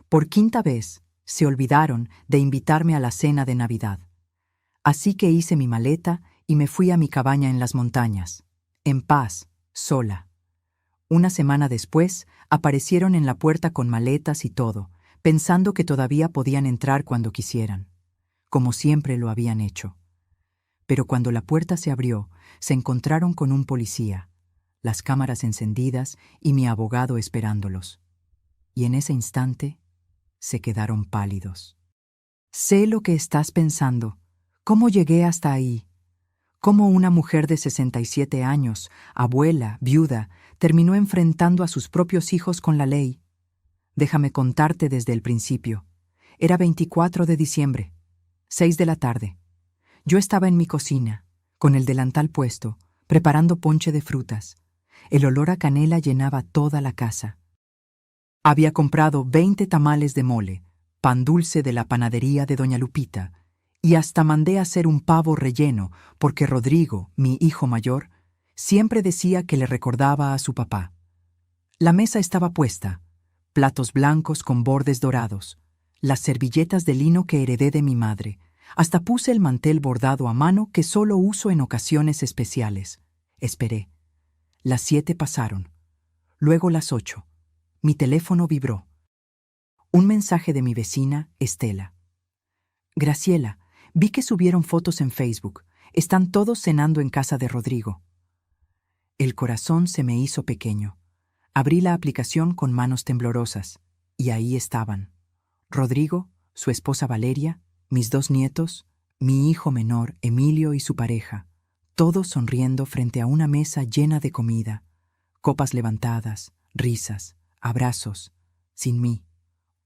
Por quinta vez, se olvidaron de invitarme a la cena de Navidad. Así que hice mi maleta y me fui a mi cabaña en las montañas, en paz, sola. Una semana después, aparecieron en la puerta con maletas y todo, pensando que todavía podían entrar cuando quisieran, como siempre lo habían hecho. Pero cuando la puerta se abrió, se encontraron con un policía, las cámaras encendidas y mi abogado esperándolos. Y en ese instante, se quedaron pálidos. Sé lo que estás pensando. ¿Cómo llegué hasta ahí? ¿Cómo una mujer de 67 años, abuela, viuda, terminó enfrentando a sus propios hijos con la ley? Déjame contarte desde el principio. Era 24 de diciembre, 6 de la tarde. Yo estaba en mi cocina, con el delantal puesto, preparando ponche de frutas. El olor a canela llenaba toda la casa. Había comprado 20 tamales de mole, pan dulce de la panadería de Doña Lupita, y hasta mandé a hacer un pavo relleno porque Rodrigo, mi hijo mayor, siempre decía que le recordaba a su papá. La mesa estaba puesta, platos blancos con bordes dorados, las servilletas de lino que heredé de mi madre. Hasta puse el mantel bordado a mano que solo uso en ocasiones especiales. Esperé. Las 7 pasaron. Luego las 8. Mi teléfono vibró. Un mensaje de mi vecina, Estela. Graciela, vi que subieron fotos en Facebook. Están todos cenando en casa de Rodrigo. El corazón se me hizo pequeño. Abrí la aplicación con manos temblorosas. Y ahí estaban. Rodrigo, su esposa Valeria, mis 2 nietos, mi hijo menor, Emilio, y su pareja, todos sonriendo frente a una mesa llena de comida, copas levantadas, risas, abrazos, sin mí.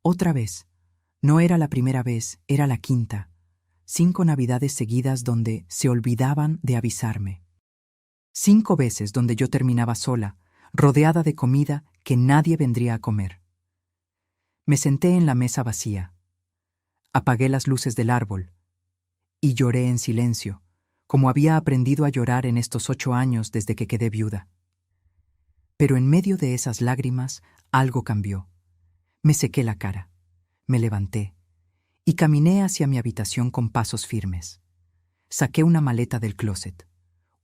Otra vez. No era la primera vez, era la quinta. 5 navidades seguidas donde se olvidaban de avisarme. 5 veces donde yo terminaba sola, rodeada de comida que nadie vendría a comer. Me senté en la mesa vacía. Apagué las luces del árbol y lloré en silencio, como había aprendido a llorar en estos 8 años desde que quedé viuda. Pero en medio de esas lágrimas, algo cambió. Me sequé la cara, me levanté y caminé hacia mi habitación con pasos firmes. Saqué una maleta del closet,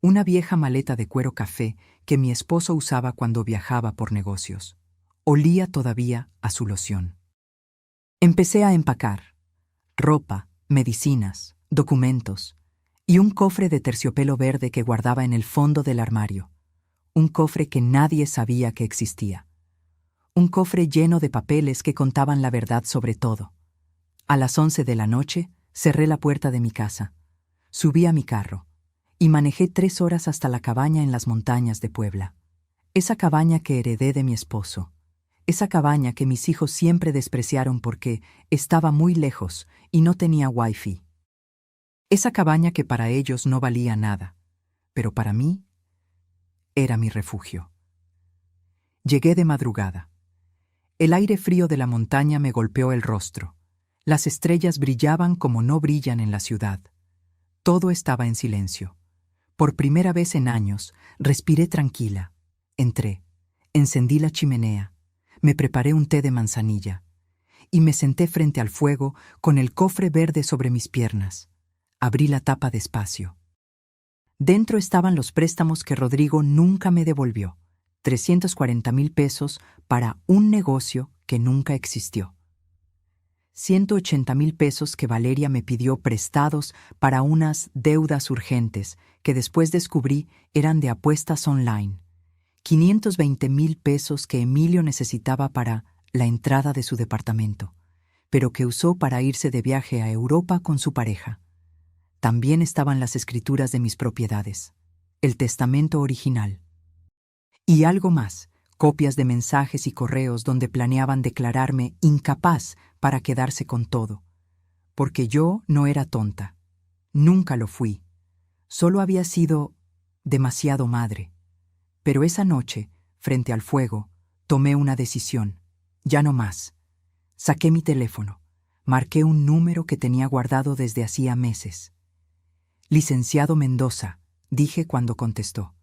una vieja maleta de cuero café que mi esposo usaba cuando viajaba por negocios. Olía todavía a su loción. Empecé a empacar. Ropa, medicinas, documentos y un cofre de terciopelo verde que guardaba en el fondo del armario. Un cofre que nadie sabía que existía. Un cofre lleno de papeles que contaban la verdad sobre todo. A las 11 de la noche, cerré la puerta de mi casa. Subí a mi carro y manejé 3 horas hasta la cabaña en las montañas de Puebla. Esa cabaña que heredé de mi esposo. Esa cabaña que mis hijos siempre despreciaron porque estaba muy lejos y no tenía wifi. Esa cabaña que para ellos no valía nada, pero para mí era mi refugio. Llegué de madrugada. El aire frío de la montaña me golpeó el rostro. Las estrellas brillaban como no brillan en la ciudad. Todo estaba en silencio. Por primera vez en años, respiré tranquila. Entré, encendí la chimenea. Me preparé un té de manzanilla y me senté frente al fuego con el cofre verde sobre mis piernas. Abrí la tapa despacio. Dentro estaban los préstamos que Rodrigo nunca me devolvió. 340,000 pesos para un negocio que nunca existió. 180,000 pesos que Valeria me pidió prestados para unas deudas urgentes que después descubrí eran de apuestas online. 520,000 pesos que Emilio necesitaba para la entrada de su departamento, pero que usó para irse de viaje a Europa con su pareja. También estaban las escrituras de mis propiedades, el testamento original. Y algo más, copias de mensajes y correos donde planeaban declararme incapaz para quedarse con todo. Porque yo no era tonta. Nunca lo fui. Solo había sido demasiado madre. Pero esa noche, frente al fuego, tomé una decisión. Ya no más. Saqué mi teléfono. Marqué un número que tenía guardado desde hacía meses. Licenciado Mendoza, dije cuando contestó.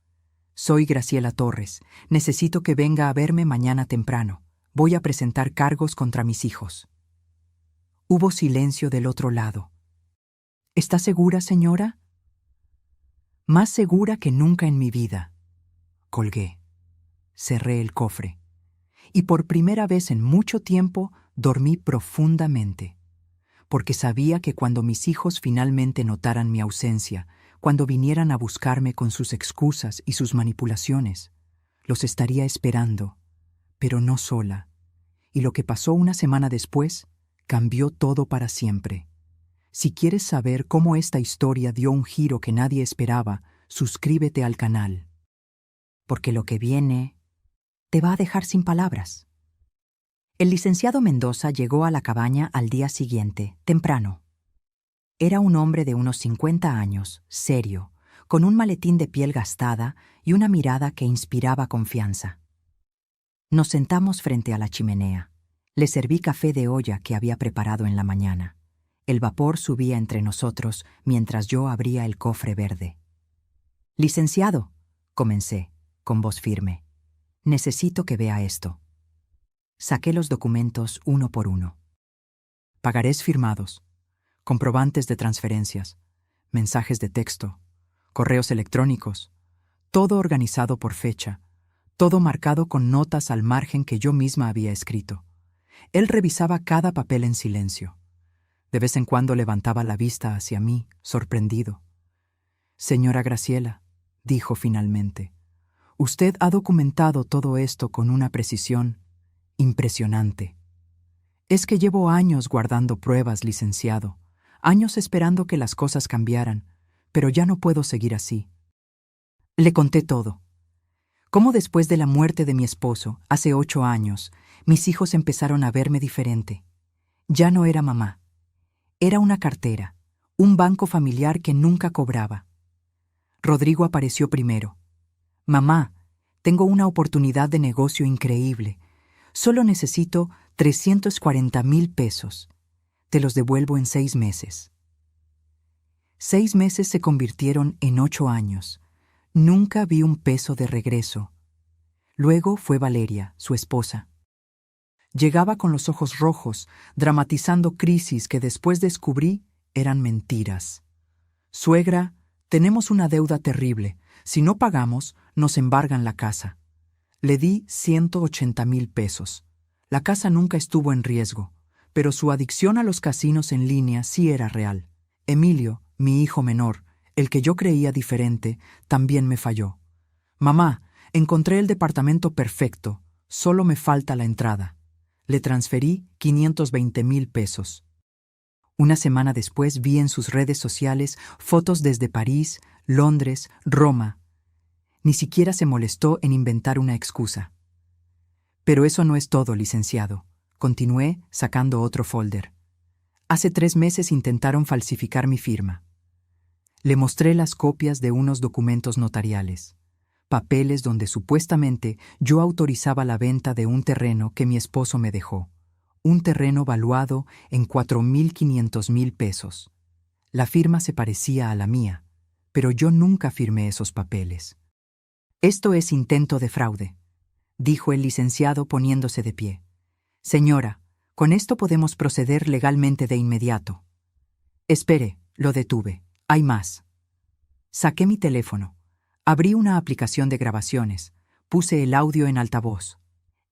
Soy Graciela Torres. Necesito que venga a verme mañana temprano. Voy a presentar cargos contra mis hijos. Hubo silencio del otro lado. ¿Está segura, señora? Más segura que nunca en mi vida. Colgué. Cerré el cofre. Y por primera vez en mucho tiempo dormí profundamente, porque sabía que cuando mis hijos finalmente notaran mi ausencia, cuando vinieran a buscarme con sus excusas y sus manipulaciones, los estaría esperando, pero no sola. Y lo que pasó una semana después cambió todo para siempre. Si quieres saber cómo esta historia dio un giro que nadie esperaba, suscríbete al canal. Porque lo que viene te va a dejar sin palabras. El licenciado Mendoza llegó a la cabaña al día siguiente, temprano. Era un hombre de unos 50 años, serio, con un maletín de piel gastada y una mirada que inspiraba confianza. Nos sentamos frente a la chimenea. Le serví café de olla que había preparado en la mañana. El vapor subía entre nosotros mientras yo abría el cofre verde. «Licenciado», comencé, con voz firme, «necesito que vea esto». Saqué los documentos uno por uno. Pagarés firmados, comprobantes de transferencias, mensajes de texto, correos electrónicos, todo organizado por fecha, todo marcado con notas al margen que yo misma había escrito. Él revisaba cada papel en silencio. De vez en cuando levantaba la vista hacia mí, sorprendido. «Señora Graciela», dijo finalmente, «usted ha documentado todo esto con una precisión impresionante. Es que llevo años guardando pruebas, licenciado, años esperando que las cosas cambiaran, pero ya no puedo seguir así». Le conté todo. Cómo después de la muerte de mi esposo, hace 8 años, mis hijos empezaron a verme diferente. Ya no era mamá. Era una cartera, un banco familiar que nunca cobraba. Rodrigo apareció primero. «Mamá, tengo una oportunidad de negocio increíble. Solo necesito 340,000 pesos. Te los devuelvo en 6 meses». 6 meses se convirtieron en 8 años. Nunca vi un peso de regreso. Luego fue Valeria, su esposa. Llegaba con los ojos rojos, dramatizando crisis que después descubrí eran mentiras. «Suegra, tenemos una deuda terrible. Si no pagamos, nos embargan la casa». Le di 180,000 pesos. La casa nunca estuvo en riesgo, pero su adicción a los casinos en línea sí era real. Emilio, mi hijo menor, el que yo creía diferente, también me falló. «Mamá, encontré el departamento perfecto, solo me falta la entrada». Le transferí 520,000 pesos. Una semana después vi en sus redes sociales fotos desde París, Londres, Roma. Ni siquiera se molestó en inventar una excusa. «Pero eso no es todo, licenciado», continué sacando otro folder. «Hace 3 meses intentaron falsificar mi firma». Le mostré las copias de unos documentos notariales, papeles donde supuestamente yo autorizaba la venta de un terreno que mi esposo me dejó, un terreno valuado en 4,500,000 pesos. La firma se parecía a la mía, pero yo nunca firmé esos papeles. «Esto es intento de fraude», dijo el licenciado poniéndose de pie. «Señora, con esto podemos proceder legalmente de inmediato». «Espere», lo detuve. «Hay más». Saqué mi teléfono. Abrí una aplicación de grabaciones. Puse el audio en altavoz.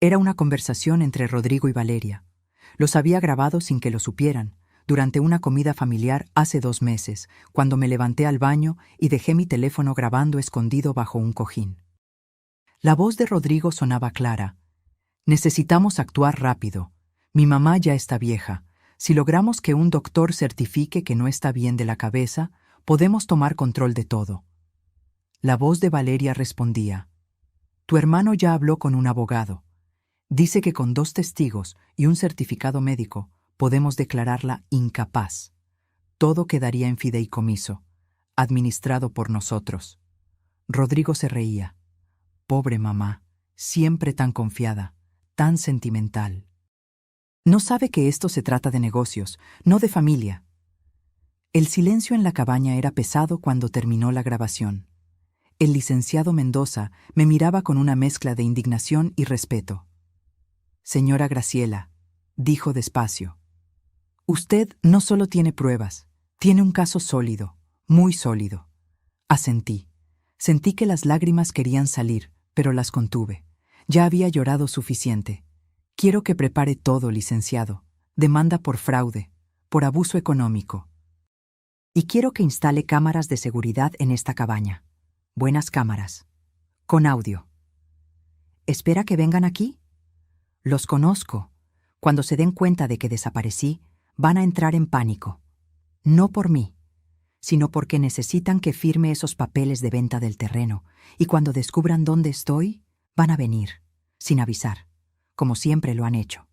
Era una conversación entre Rodrigo y Valeria. Los había grabado sin que lo supieran, durante una comida familiar hace 2 meses, cuando me levanté al baño y dejé mi teléfono grabando escondido bajo un cojín. La voz de Rodrigo sonaba clara. «Necesitamos actuar rápido. Mi mamá ya está vieja. Si logramos que un doctor certifique que no está bien de la cabeza, podemos tomar control de todo». La voz de Valeria respondía: «Tu hermano ya habló con un abogado. Dice que con 2 testigos y un certificado médico podemos declararla incapaz. Todo quedaría en fideicomiso, administrado por nosotros». Rodrigo se reía. «Pobre mamá, siempre tan confiada, tan sentimental. No sabe que esto se trata de negocios, no de familia». El silencio en la cabaña era pesado cuando terminó la grabación. El licenciado Mendoza me miraba con una mezcla de indignación y respeto. Señora Graciela, dijo despacio, usted no solo tiene pruebas, tiene un caso sólido, muy sólido. Asentí. Sentí que las lágrimas querían salir, pero las contuve. Ya había llorado suficiente. Quiero que prepare todo, licenciado. Demanda por fraude, por abuso económico. Y quiero que instale cámaras de seguridad en esta cabaña. Buenas cámaras. Con audio. ¿Espera que vengan aquí? Los conozco. Cuando se den cuenta de que desaparecí, van a entrar en pánico. No por mí, sino porque necesitan que firme esos papeles de venta del terreno, y cuando descubran dónde estoy, van a venir, sin avisar, como siempre lo han hecho.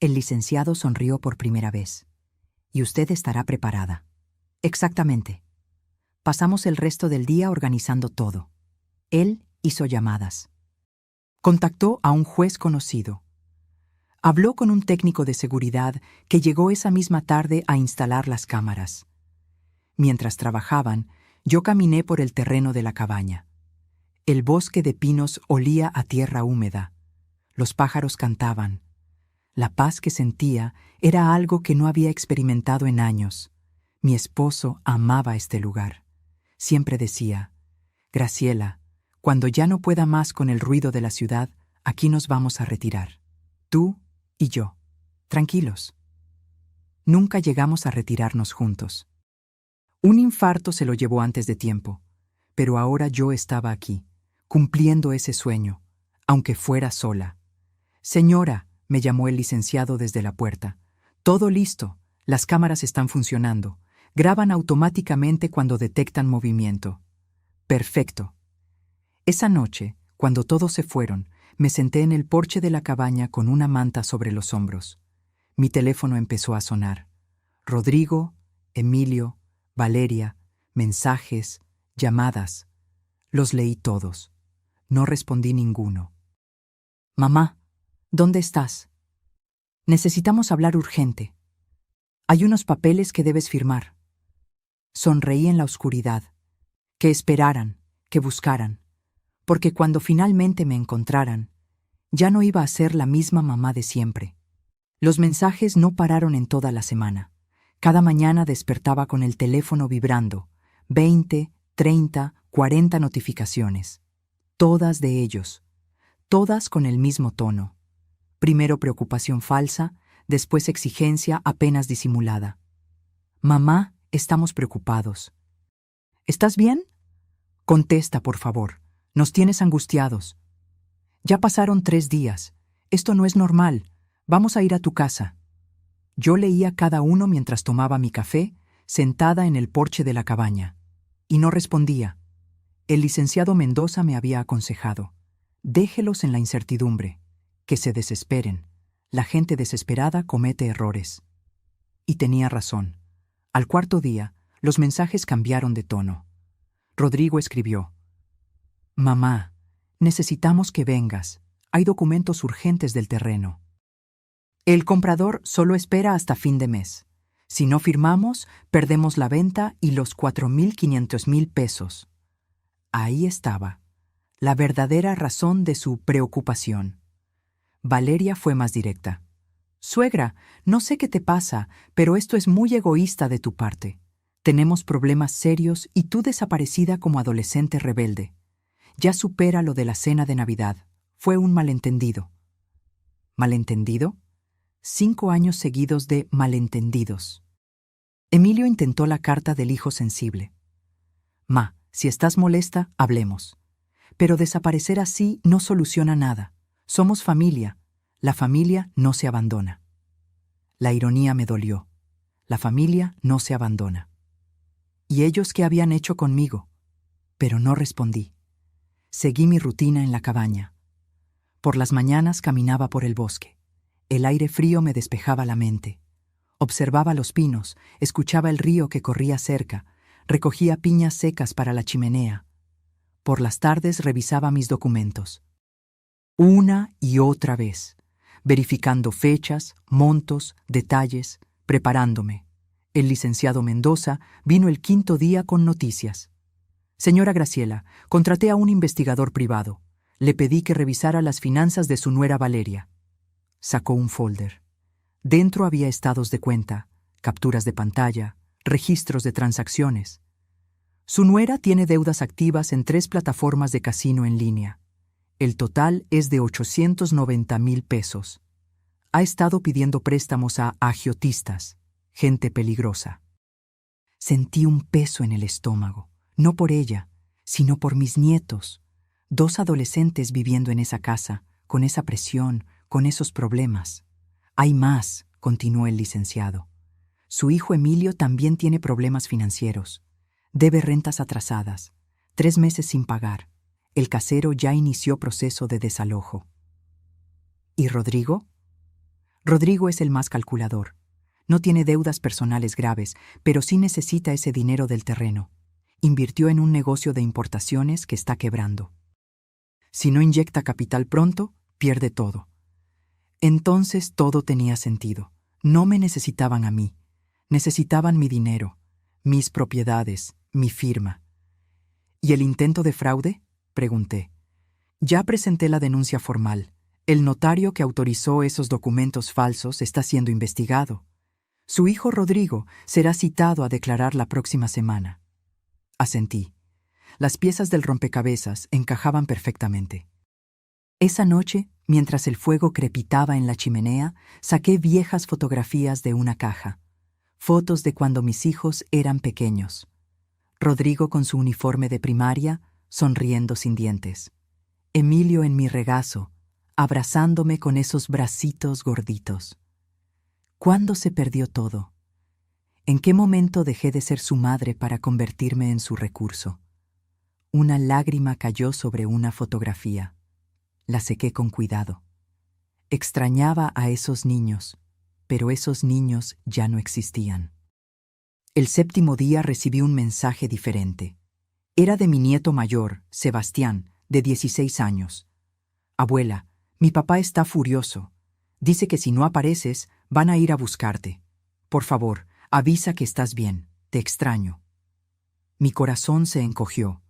El licenciado sonrió por primera vez. Y usted estará preparada. Exactamente. Pasamos el resto del día organizando todo. Él hizo llamadas. Contactó a un juez conocido. Habló con un técnico de seguridad que llegó esa misma tarde a instalar las cámaras. Mientras trabajaban, yo caminé por el terreno de la cabaña. El bosque de pinos olía a tierra húmeda. Los pájaros cantaban. La paz que sentía era algo que no había experimentado en años. Mi esposo amaba este lugar. Siempre decía, Graciela, cuando ya no pueda más con el ruido de la ciudad, aquí nos vamos a retirar. Tú y yo. Tranquilos. Nunca llegamos a retirarnos juntos. Un infarto se lo llevó antes de tiempo, pero ahora yo estaba aquí, cumpliendo ese sueño, aunque fuera sola. Señora, me llamó el licenciado desde la puerta. Todo listo, las cámaras están funcionando. Graban automáticamente cuando detectan movimiento. Perfecto. Esa noche, cuando todos se fueron, me senté en el porche de la cabaña con una manta sobre los hombros. Mi teléfono empezó a sonar. Rodrigo, Emilio, Valeria, mensajes, llamadas. Los leí todos. No respondí ninguno. Mamá, ¿dónde estás? Necesitamos hablar urgente. Hay unos papeles que debes firmar. Sonreí en la oscuridad. Que esperaran, que buscaran. Porque cuando finalmente me encontraran, ya no iba a ser la misma mamá de siempre. Los mensajes no pararon en toda la semana. Cada mañana despertaba con el teléfono vibrando, 20, 30, 40 notificaciones. Todas de ellos. Todas con el mismo tono. Primero preocupación falsa, después exigencia apenas disimulada. Mamá, estamos preocupados. ¿Estás bien? Contesta, por favor. Nos tienes angustiados. Ya pasaron 3 días. Esto no es normal. Vamos a ir a tu casa. Yo leía cada uno mientras tomaba mi café, sentada en el porche de la cabaña. Y no respondía. El licenciado Mendoza me había aconsejado. Déjelos en la incertidumbre. Que se desesperen. La gente desesperada comete errores. Y tenía razón. Al 4.º día, los mensajes cambiaron de tono. Rodrigo escribió: Mamá, necesitamos que vengas. Hay documentos urgentes del terreno. El comprador solo espera hasta fin de mes. Si no firmamos, perdemos la venta y los 4.500.000 pesos. Ahí estaba, la verdadera razón de su preocupación. Valeria fue más directa. Suegra, no sé qué te pasa, pero esto es muy egoísta de tu parte. Tenemos problemas serios y tú desaparecida como adolescente rebelde. Ya supera lo de la cena de Navidad. Fue un malentendido. ¿Malentendido? 5 años seguidos de malentendidos. Emilio intentó la carta del hijo sensible. Ma, si estás molesta, hablemos. Pero desaparecer así no soluciona nada. Somos familia. La familia no se abandona. La ironía me dolió. La familia no se abandona. ¿Y ellos qué habían hecho conmigo? Pero no respondí. Seguí mi rutina en la cabaña. Por las mañanas caminaba por el bosque. El aire frío me despejaba la mente. Observaba los pinos, escuchaba el río que corría cerca, recogía piñas secas para la chimenea. Por las tardes revisaba mis documentos. Una y otra vez, verificando fechas, montos, detalles, preparándome. El licenciado Mendoza vino el 5.º día con noticias. Señora Graciela, contraté a un investigador privado. Le pedí que revisara las finanzas de su nuera Valeria. Sacó un folder. Dentro había estados de cuenta, capturas de pantalla, registros de transacciones. Su nuera tiene deudas activas en 3 plataformas de casino en línea. El total es de 890,000 pesos. Ha estado pidiendo préstamos a agiotistas, gente peligrosa. Sentí un peso en el estómago, no por ella, sino por mis nietos, 2 adolescentes viviendo en esa casa, con esa presión, con esos problemas. Hay más, continuó el licenciado. Su hijo Emilio también tiene problemas financieros. Debe rentas atrasadas, 3 meses sin pagar. El casero ya inició proceso de desalojo. ¿Y Rodrigo? Rodrigo es el más calculador. No tiene deudas personales graves, pero sí necesita ese dinero del terreno. Invirtió en un negocio de importaciones que está quebrando. Si no inyecta capital pronto, pierde todo. Entonces todo tenía sentido. No me necesitaban a mí. Necesitaban mi dinero, mis propiedades, mi firma. ¿Y el intento de fraude?, pregunté. Ya presenté la denuncia formal. El notario que autorizó esos documentos falsos está siendo investigado. Su hijo Rodrigo será citado a declarar la próxima semana. Asentí. Las piezas del rompecabezas encajaban perfectamente. Esa noche, mientras el fuego crepitaba en la chimenea, saqué viejas fotografías de una caja. Fotos de cuando mis hijos eran pequeños. Rodrigo con su uniforme de primaria, sonriendo sin dientes. Emilio en mi regazo, abrazándome con esos bracitos gorditos. ¿Cuándo se perdió todo? ¿En qué momento dejé de ser su madre para convertirme en su recurso? Una lágrima cayó sobre una fotografía. La sequé con cuidado. Extrañaba a esos niños, pero esos niños ya no existían. El 7º día recibí un mensaje diferente. Era de mi nieto mayor, Sebastián, de 16 años. Abuela, mi papá está furioso. Dice que si no apareces, van a ir a buscarte. Por favor, avisa que estás bien. Te extraño. Mi corazón se encogió.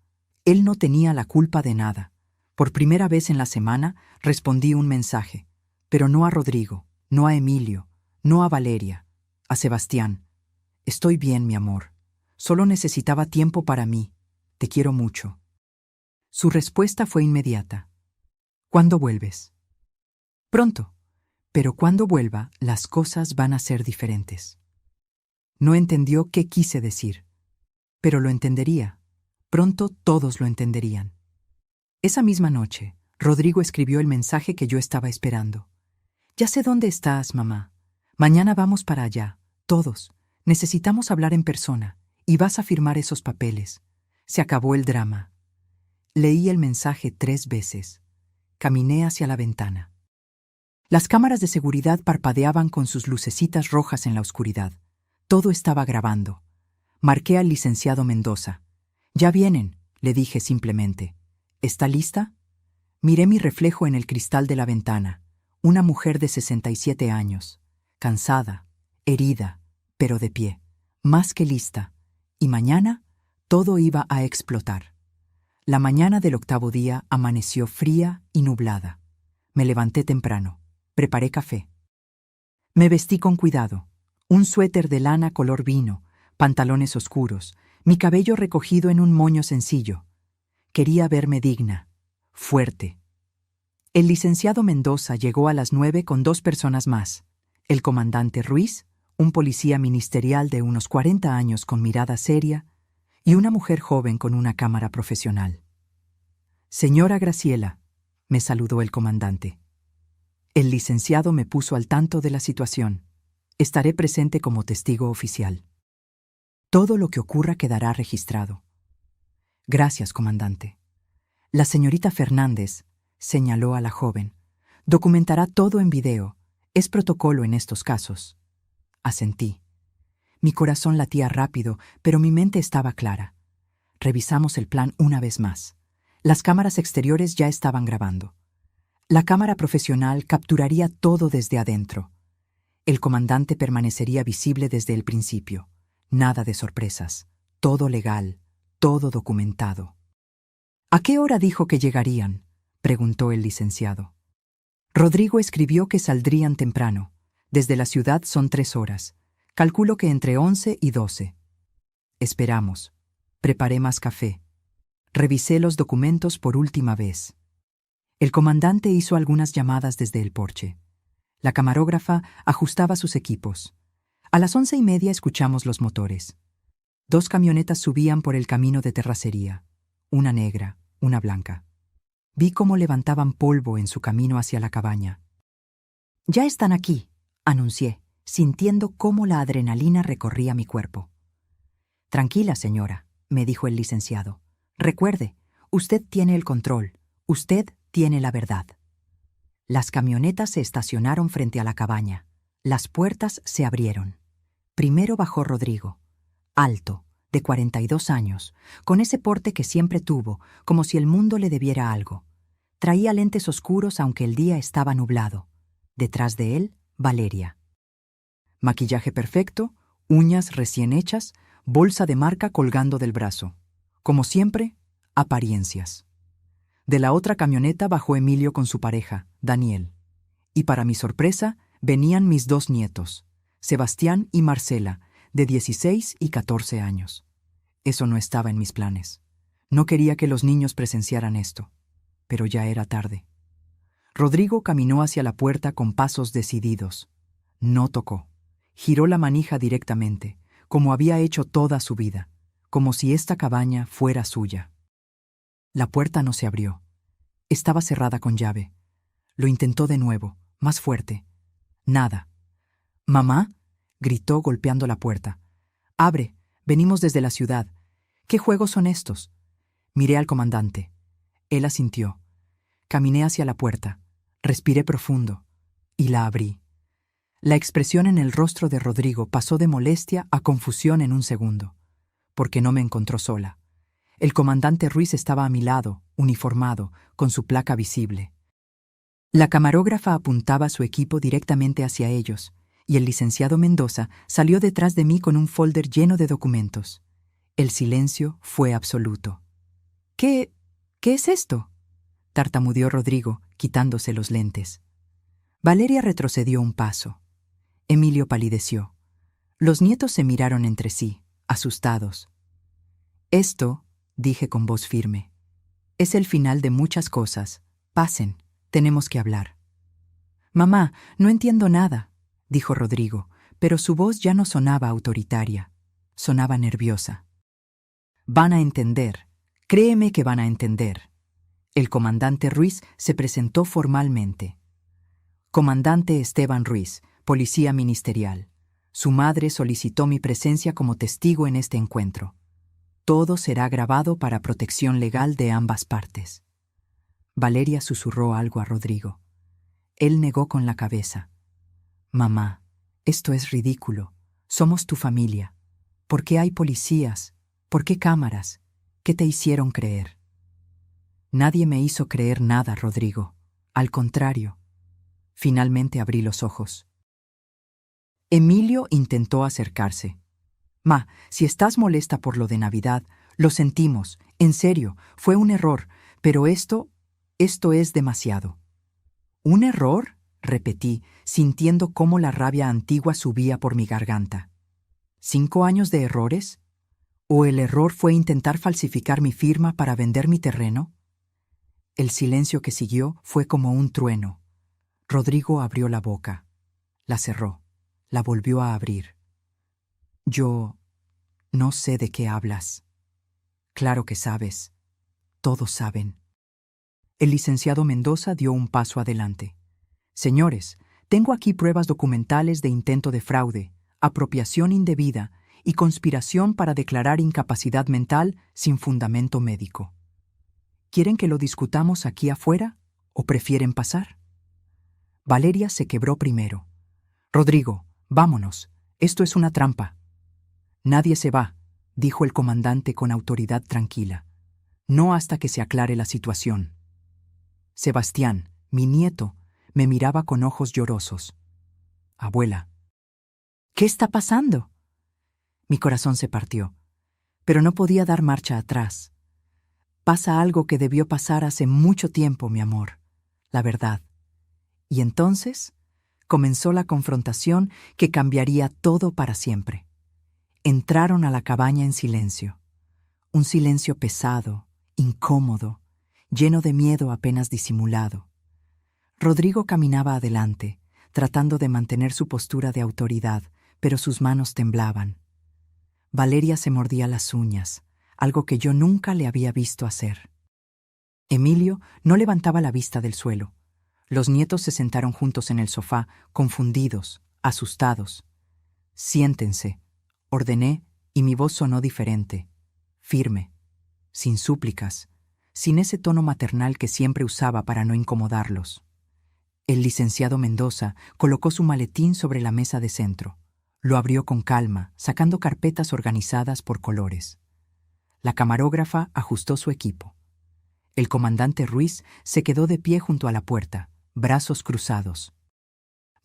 Él no tenía la culpa de nada. Por primera vez en la semana respondí un mensaje, pero no a Rodrigo, no a Emilio, no a Valeria, a Sebastián. Estoy bien, mi amor. Solo necesitaba tiempo para mí. Te quiero mucho. Su respuesta fue inmediata. ¿Cuándo vuelves? Pronto. Pero cuando vuelva, las cosas van a ser diferentes. No entendió qué quise decir, pero lo entendería. Pronto todos lo entenderían. Esa misma noche, Rodrigo escribió el mensaje que yo estaba esperando. Ya sé dónde estás, mamá. Mañana vamos para allá, todos. Necesitamos hablar en persona, y vas a firmar esos papeles. Se acabó el drama. Leí el mensaje 3 veces. Caminé hacia la ventana. Las cámaras de seguridad parpadeaban con sus lucecitas rojas en la oscuridad. Todo estaba grabando. Marqué al licenciado Mendoza. «Ya vienen», le dije simplemente. «¿Está lista?» Miré mi reflejo en el cristal de la ventana. Una mujer de 67 años. Cansada, herida, pero de pie. Más que lista. Y mañana, todo iba a explotar. La mañana del 8º día amaneció fría y nublada. Me levanté temprano. Preparé café. Me vestí con cuidado. Un suéter de lana color vino, pantalones oscuros, mi cabello recogido en un moño sencillo. Quería verme digna, fuerte. El licenciado Mendoza llegó a las 9 con 2 personas más. El comandante Ruiz, un policía ministerial de unos 40 años con mirada seria, y una mujer joven con una cámara profesional. «Señora Graciela», me saludó el comandante. El licenciado me puso al tanto de la situación. Estaré presente como testigo oficial. Todo lo que ocurra quedará registrado. Gracias, comandante. La señorita Fernández, señaló a la joven, documentará todo en video. Es protocolo en estos casos. Asentí. Mi corazón latía rápido, pero mi mente estaba clara. Revisamos el plan una vez más. Las cámaras exteriores ya estaban grabando. La cámara profesional capturaría todo desde adentro. El comandante permanecería visible desde el principio. Nada de sorpresas. Todo legal, todo documentado. «¿A qué hora dijo que llegarían?», preguntó el licenciado. Rodrigo escribió que saldrían temprano. Desde la ciudad son 3 horas. Calculo que entre 11 y 12. Esperamos. Preparé más café. Revisé los documentos por última vez. El comandante hizo algunas llamadas desde el porche. La camarógrafa ajustaba sus equipos. A las 11:30 escuchamos los motores. 2 camionetas subían por el camino de terracería. Una negra, una blanca. Vi cómo levantaban polvo en su camino hacia la cabaña. «Ya están aquí», anuncié, sintiendo cómo la adrenalina recorría mi cuerpo. «Tranquila, señora», me dijo el licenciado. «Recuerde, usted tiene el control, usted tiene la verdad». Las camionetas se estacionaron frente a la cabaña. Las puertas se abrieron. Primero bajó Rodrigo, alto, de 42 años, con ese porte que siempre tuvo, como si el mundo le debiera algo. Traía lentes oscuros aunque el día estaba nublado. Detrás de él, Valeria. Maquillaje perfecto, uñas recién hechas, bolsa de marca colgando del brazo. Como siempre, apariencias. De la otra camioneta bajó Emilio con su pareja, Daniel. Y para mi sorpresa, venían mis 2 nietos, Sebastián y Marcela, de 16 y 14 años. Eso no estaba en mis planes. No quería que los niños presenciaran esto. Pero ya era tarde. Rodrigo caminó hacia la puerta con pasos decididos. No tocó. Giró la manija directamente, como había hecho toda su vida, como si esta cabaña fuera suya. La puerta no se abrió. Estaba cerrada con llave. Lo intentó de nuevo, más fuerte. Nada. «¿Mamá?», gritó golpeando la puerta. «Abre, venimos desde la ciudad. ¿Qué juegos son estos?». Miré al comandante. Él asintió. Caminé hacia la puerta, respiré profundo y la abrí. La expresión en el rostro de Rodrigo pasó de molestia a confusión en un segundo, porque no me encontró sola. El comandante Ruiz estaba a mi lado, uniformado, con su placa visible. La camarógrafa apuntaba su equipo directamente hacia ellos, y el licenciado Mendoza salió detrás de mí con un folder lleno de documentos. El silencio fue absoluto. ¿Qué es esto?», tartamudeó Rodrigo, quitándose los lentes. Valeria retrocedió un paso. Emilio palideció. Los nietos se miraron entre sí, asustados. «Esto», dije con voz firme, «es el final de muchas cosas. Pasen, tenemos que hablar». «Mamá, no entiendo nada», dijo Rodrigo, pero su voz ya no sonaba autoritaria, sonaba nerviosa. «Van a entender, créeme que van a entender». El comandante Ruiz se presentó formalmente. «Comandante Esteban Ruiz, Policía Ministerial. Su madre solicitó mi presencia como testigo en este encuentro. Todo será grabado para protección legal de ambas partes». Valeria susurró algo a Rodrigo. Él negó con la cabeza. «Mamá, esto es ridículo. Somos tu familia. ¿Por qué hay policías? ¿Por qué cámaras? ¿Qué te hicieron creer?». Nadie me hizo creer nada, Rodrigo. Al contrario. Finalmente abrí los ojos. Emilio intentó acercarse. «Ma, si estás molesta por lo de Navidad, lo sentimos. En serio, fue un error, pero esto es demasiado». «¿Un error?», repetí, sintiendo cómo la rabia antigua subía por mi garganta. ¿5 años de errores? ¿O el error fue intentar falsificar mi firma para vender mi terreno? El silencio que siguió fue como un trueno. Rodrigo abrió la boca. La cerró. La volvió a abrir. «Yo no sé de qué hablas». «Claro que sabes. Todos saben». El licenciado Mendoza dio un paso adelante. «Señores, tengo aquí pruebas documentales de intento de fraude, apropiación indebida y conspiración para declarar incapacidad mental sin fundamento médico. ¿Quieren que lo discutamos aquí afuera o prefieren pasar?». Valeria se quebró primero. «Rodrigo, vámonos. Esto es una trampa». «Nadie se va», dijo el comandante con autoridad tranquila. «No hasta que se aclare la situación». Sebastián, mi nieto, me miraba con ojos llorosos. «Abuela». «¿Qué está pasando?». Mi corazón se partió, pero no podía dar marcha atrás. «Pasa algo que debió pasar hace mucho tiempo, mi amor. La verdad. Y entonces comenzó la confrontación que cambiaría todo para siempre. Entraron a la cabaña en silencio. Un silencio pesado, incómodo, lleno de miedo apenas disimulado. Rodrigo caminaba adelante, tratando de mantener su postura de autoridad, pero sus manos temblaban. Valeria se mordía las uñas, algo que yo nunca le había visto hacer. Emilio no levantaba la vista del suelo. Los nietos se sentaron juntos en el sofá, confundidos, asustados. «Siéntense», ordené, y mi voz sonó diferente, firme, sin súplicas, sin ese tono maternal que siempre usaba para no incomodarlos. El licenciado Mendoza colocó su maletín sobre la mesa de centro. Lo abrió con calma, sacando carpetas organizadas por colores. La camarógrafa ajustó su equipo. El comandante Ruiz se quedó de pie junto a la puerta, brazos cruzados.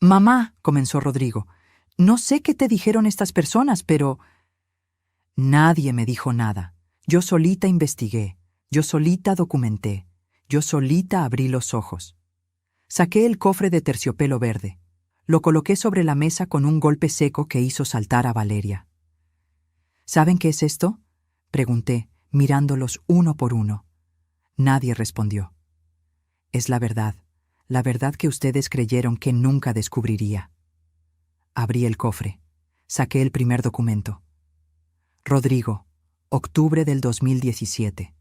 «Mamá», comenzó Rodrigo, «no sé qué te dijeron estas personas, pero...» «Nadie me dijo nada. Yo solita investigué, yo solita documenté, yo solita abrí los ojos. Saqué el cofre de terciopelo verde. Lo coloqué sobre la mesa con un golpe seco que hizo saltar a Valeria. «¿Saben qué es esto?», pregunté, mirándolos uno por uno. Nadie respondió. «Es la verdad que ustedes creyeron que nunca descubriría». Abrí el cofre. Saqué el primer documento. Rodrigo, octubre del 2017.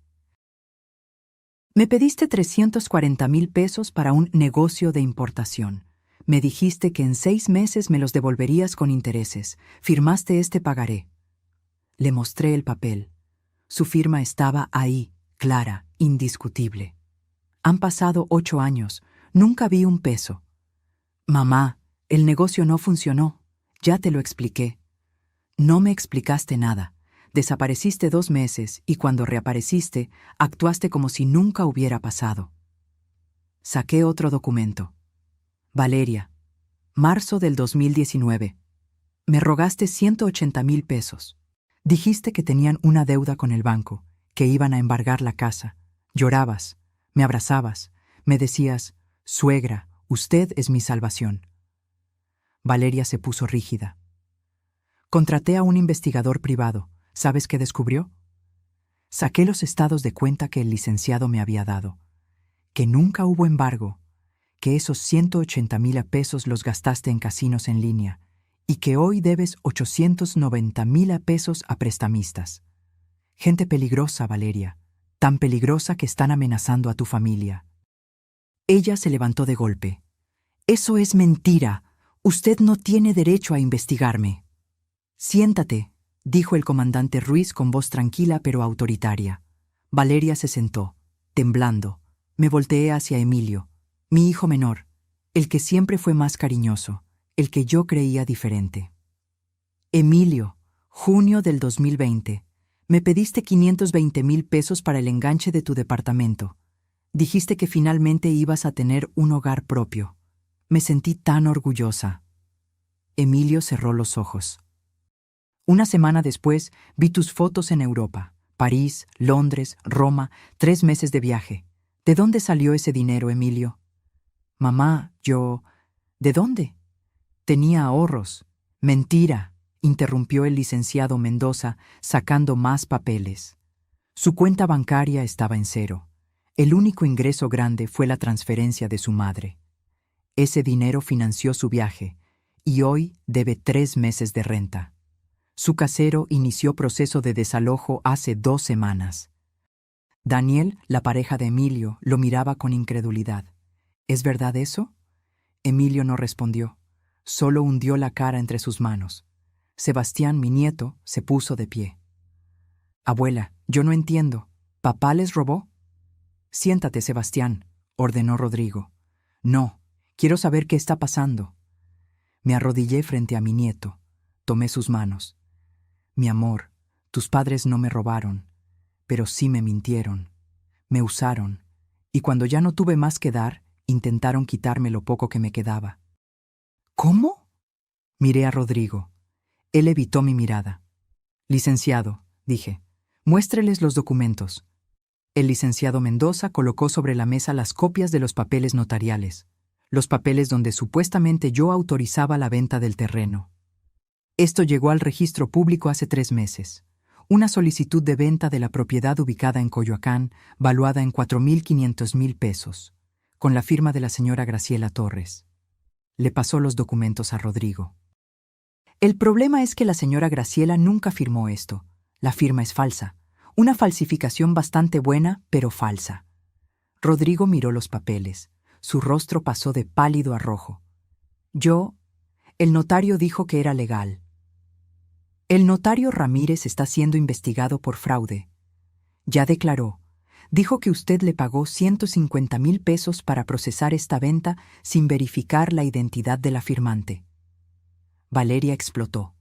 Me pediste 340,000 pesos para un negocio de importación. Me dijiste que en 6 meses me los devolverías con intereses. Firmaste este pagaré. Le mostré el papel. Su firma estaba ahí, clara, indiscutible. Han pasado 8 años. Nunca vi un peso. «Mamá, el negocio no funcionó. Ya te lo expliqué». «No me explicaste nada. Desapareciste 2 meses y cuando reapareciste, actuaste como si nunca hubiera pasado». Saqué otro documento. Valeria, marzo del 2019. Me rogaste 180,000 pesos. Dijiste que tenían una deuda con el banco, que iban a embargar la casa. Llorabas, me abrazabas, me decías, «Suegra, usted es mi salvación». Valeria se puso rígida. Contraté a un investigador privado. ¿Sabes qué descubrió? Saqué los estados de cuenta que el licenciado me había dado. Que nunca hubo embargo, que esos 180,000 pesos los gastaste en casinos en línea y que hoy debes 890,000 pesos a prestamistas. Gente peligrosa, Valeria, tan peligrosa que están amenazando a tu familia. Ella se levantó de golpe. «Eso es mentira. Usted no tiene derecho a investigarme». «Siéntate», dijo el comandante Ruiz con voz tranquila pero autoritaria. Valeria se sentó, temblando. Me volteé hacia Emilio, mi hijo menor, el que siempre fue más cariñoso, el que yo creía diferente. «Emilio, junio del 2020. Me pediste 520,000 pesos para el enganche de tu departamento. Dijiste que finalmente ibas a tener un hogar propio. Me sentí tan orgullosa». Emilio cerró los ojos. «Una semana después vi tus fotos en Europa, París, Londres, Roma, 3 meses de viaje. ¿De dónde salió ese dinero, Emilio?» «Mamá, ¿De dónde?» «Tenía ahorros». «Mentira», interrumpió el licenciado Mendoza, sacando más papeles. Su cuenta bancaria estaba en cero. El único ingreso grande fue la transferencia de su madre. Ese dinero financió su viaje, y hoy debe 3 meses de renta. Su casero inició proceso de desalojo hace 2 semanas. Daniel, la pareja de Emilio, lo miraba con incredulidad. «¿Es verdad eso?» Emilio no respondió, solo hundió la cara entre sus manos. Sebastián, mi nieto, se puso de pie. «Abuela, yo no entiendo. ¿Papá les robó?» «Siéntate, Sebastián», ordenó Rodrigo. «No, quiero saber qué está pasando». Me arrodillé frente a mi nieto. Tomé sus manos. «Mi amor, tus padres no me robaron, pero sí me mintieron. Me usaron, y cuando ya no tuve más que dar, intentaron quitarme lo poco que me quedaba». «¿Cómo?». Miré a Rodrigo. Él evitó mi mirada. «Licenciado», dije, «muéstreles los documentos». El licenciado Mendoza colocó sobre la mesa las copias de los papeles notariales. los papeles donde supuestamente yo autorizaba la venta del terreno. Esto llegó al registro público hace 3 meses. Una solicitud de venta de la propiedad ubicada en Coyoacán, valuada en 4.500.000 pesos, con la firma de la señora Graciela Torres. Le pasó los documentos a Rodrigo. El problema es que la señora Graciela nunca firmó esto. La firma es falsa. Una falsificación bastante buena, pero falsa. Rodrigo miró los papeles. Su rostro pasó de pálido a rojo. El notario dijo que era legal. El notario Ramírez está siendo investigado por fraude. Ya declaró. Dijo que usted le pagó 150.000 pesos para procesar esta venta sin verificar la identidad de la firmante. Valeria explotó.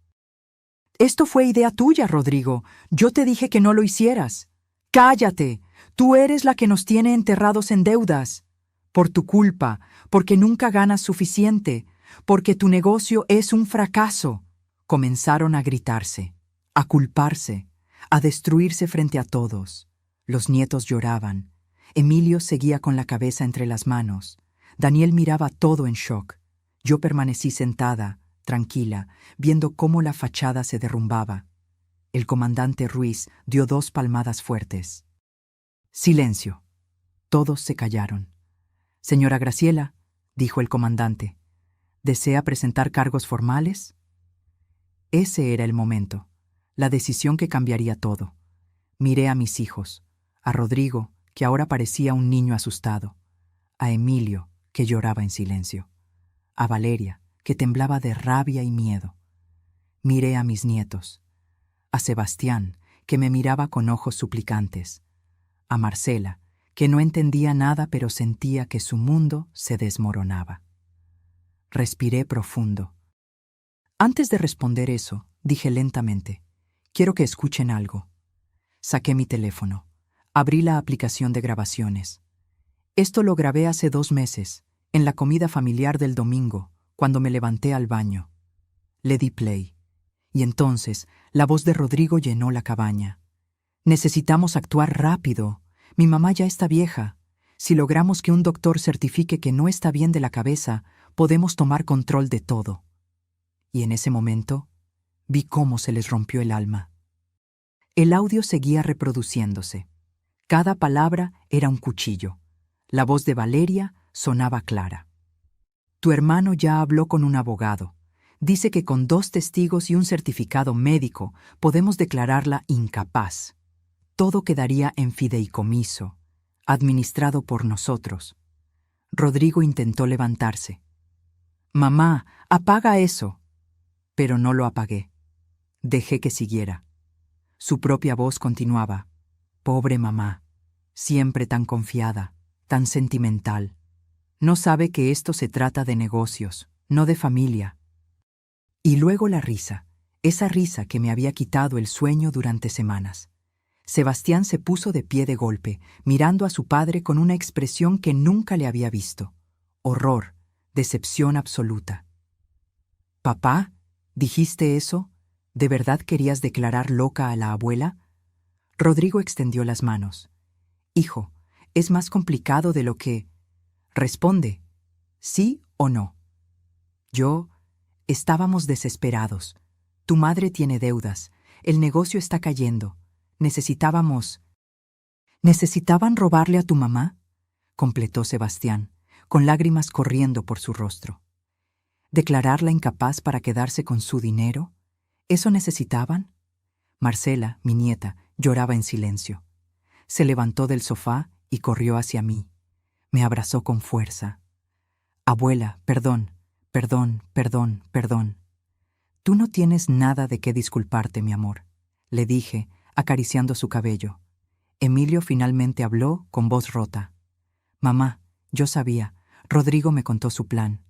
Esto fue idea tuya, Rodrigo. Yo te dije que no lo hicieras. ¡Cállate! Tú eres la que nos tiene enterrados en deudas. Por tu culpa, porque nunca ganas suficiente, porque tu negocio es un fracaso. Comenzaron a gritarse, a culparse, a destruirse frente a todos. Los nietos lloraban. Emilio seguía con la cabeza entre las manos. Daniel miraba todo en shock. Yo permanecí sentada, tranquila, viendo cómo la fachada se derrumbaba. El comandante Ruiz dio 2 palmadas fuertes. Silencio. Todos se callaron. Señora Graciela, dijo el comandante, ¿desea presentar cargos formales? Ese era el momento, la decisión que cambiaría todo. Miré a mis hijos, a Rodrigo, que ahora parecía un niño asustado, a Emilio, que lloraba en silencio, a Valeria, que temblaba de rabia y miedo. Miré a mis nietos, a Sebastián, que me miraba con ojos suplicantes, a Marcela, que no entendía nada pero sentía que su mundo se desmoronaba. Respiré profundo. Antes de responder eso, dije lentamente, quiero que escuchen algo. Saqué mi teléfono. Abrí la aplicación de grabaciones. Esto lo grabé hace 2 meses, en la comida familiar del domingo, cuando me levanté al baño. Le di play. Y entonces, la voz de Rodrigo llenó la cabaña. Necesitamos actuar rápido. Mi mamá ya está vieja. Si logramos que un doctor certifique que no está bien de la cabeza, podemos tomar control de todo. Y en ese momento, vi cómo se les rompió el alma. El audio seguía reproduciéndose. Cada palabra era un cuchillo. La voz de Valeria sonaba clara. Tu hermano ya habló con un abogado. Dice que con 2 testigos y un certificado médico podemos declararla incapaz. Todo quedaría en fideicomiso, administrado por nosotros. Rodrigo intentó levantarse. Mamá, apaga eso. Pero no lo apagué. Dejé que siguiera. Su propia voz continuaba. Pobre mamá, siempre tan confiada, tan sentimental. No sabe que esto se trata de negocios, no de familia. Y luego la risa, esa risa que me había quitado el sueño durante semanas. Sebastián se puso de pie de golpe, mirando a su padre con una expresión que nunca le había visto. Horror, decepción absoluta. «Papá, ¿dijiste eso? ¿De verdad querías declarar loca a la abuela?» Rodrigo extendió las manos. «Hijo, es más complicado de lo que...» «Responde, ¿sí o no?» Estábamos desesperados. Tu madre tiene deudas. El negocio está cayendo. ¿Necesitaban robarle a tu mamá?», completó Sebastián, con lágrimas corriendo por su rostro. ¿Declararla incapaz para quedarse con su dinero? ¿Eso necesitaban? Marcela, mi nieta, lloraba en silencio. Se levantó del sofá y corrió hacia mí. Me abrazó con fuerza. «Abuela, perdón. Tú no tienes nada de qué disculparte, mi amor», le dije, acariciando su cabello. Emilio finalmente habló con voz rota. «Mamá, yo sabía. Rodrigo me contó su plan.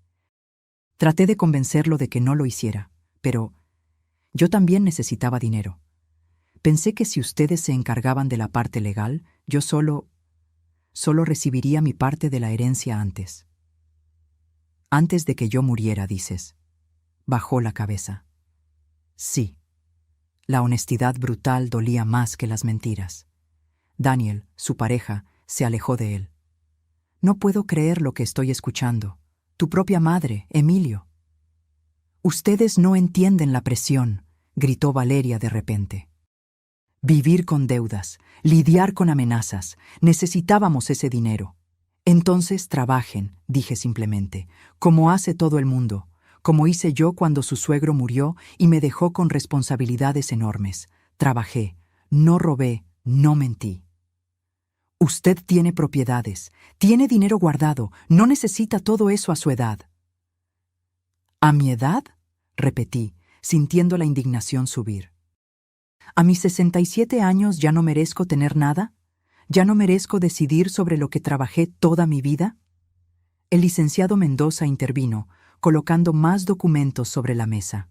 Traté de convencerlo de que no lo hiciera, pero yo también necesitaba dinero. Pensé que si ustedes se encargaban de la parte legal, yo solo recibiría mi parte de la herencia antes». «Antes de que yo muriera, dices». Bajó la cabeza. Sí. La honestidad brutal dolía más que las mentiras. Daniel, su pareja, se alejó de él. «No puedo creer lo que estoy escuchando. tu propia madre, Emilio. Ustedes no entienden la presión, gritó Valeria de repente. Vivir con deudas, lidiar con amenazas, necesitábamos ese dinero. Entonces trabajen, dije simplemente, como hace todo el mundo, como hice yo cuando su suegro murió y me dejó con responsabilidades enormes. Trabajé, no robé, no mentí. Usted tiene propiedades, tiene dinero guardado, no necesita todo eso a su edad. ¿A mi edad?, repetí, sintiendo la indignación subir. ¿A mis 67 años ya no merezco tener nada? ¿Ya no merezco decidir sobre lo que trabajé toda mi vida? El licenciado Mendoza intervino, colocando más documentos sobre la mesa.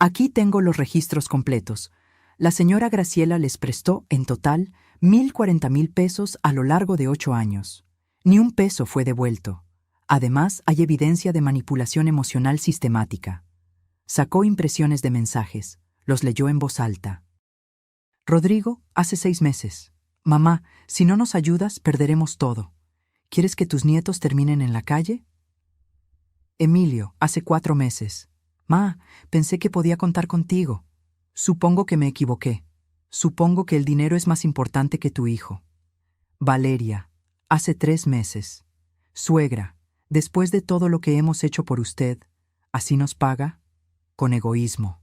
Aquí tengo los registros completos. La señora Graciela les prestó, en total, 1,040,000 pesos a lo largo de 8 años. Ni un peso fue devuelto. Además, hay evidencia de manipulación emocional sistemática. Sacó impresiones de mensajes, los leyó en voz alta. Rodrigo, hace 6 meses. Mamá, si no nos ayudas, perderemos todo. ¿Quieres que tus nietos terminen en la calle? Emilio, hace 4 meses. Ma, pensé que podía contar contigo. Supongo que me equivoqué. Supongo que el dinero es más importante que tu hijo. Valeria, hace 3 meses. Suegra, después de todo lo que hemos hecho por usted, ¿así nos paga? Con egoísmo.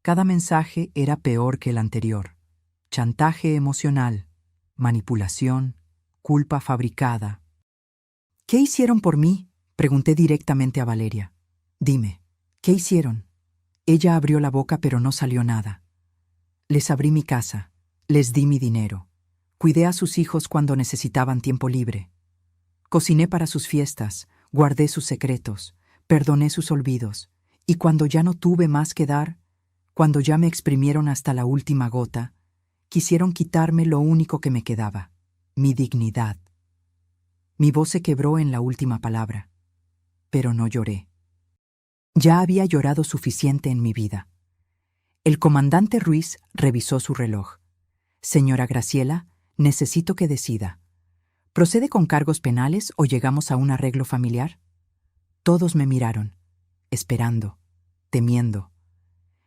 Cada mensaje era peor que el anterior. Chantaje emocional, manipulación, culpa fabricada. ¿Qué hicieron por mí?, pregunté directamente a Valeria. Dime, ¿qué hicieron? Ella abrió la boca pero no salió nada. Les abrí mi casa, les di mi dinero. Cuidé a sus hijos cuando necesitaban tiempo libre. Cociné para sus fiestas, guardé sus secretos, perdoné sus olvidos, y cuando ya no tuve más que dar, cuando ya me exprimieron hasta la última gota, quisieron quitarme lo único que me quedaba, mi dignidad. Mi voz se quebró en la última palabra, pero no lloré. Ya había llorado suficiente en mi vida. El comandante Ruiz revisó su reloj. Señora Graciela, necesito que decida. ¿Procede con cargos penales o llegamos a un arreglo familiar? Todos me miraron, esperando, temiendo.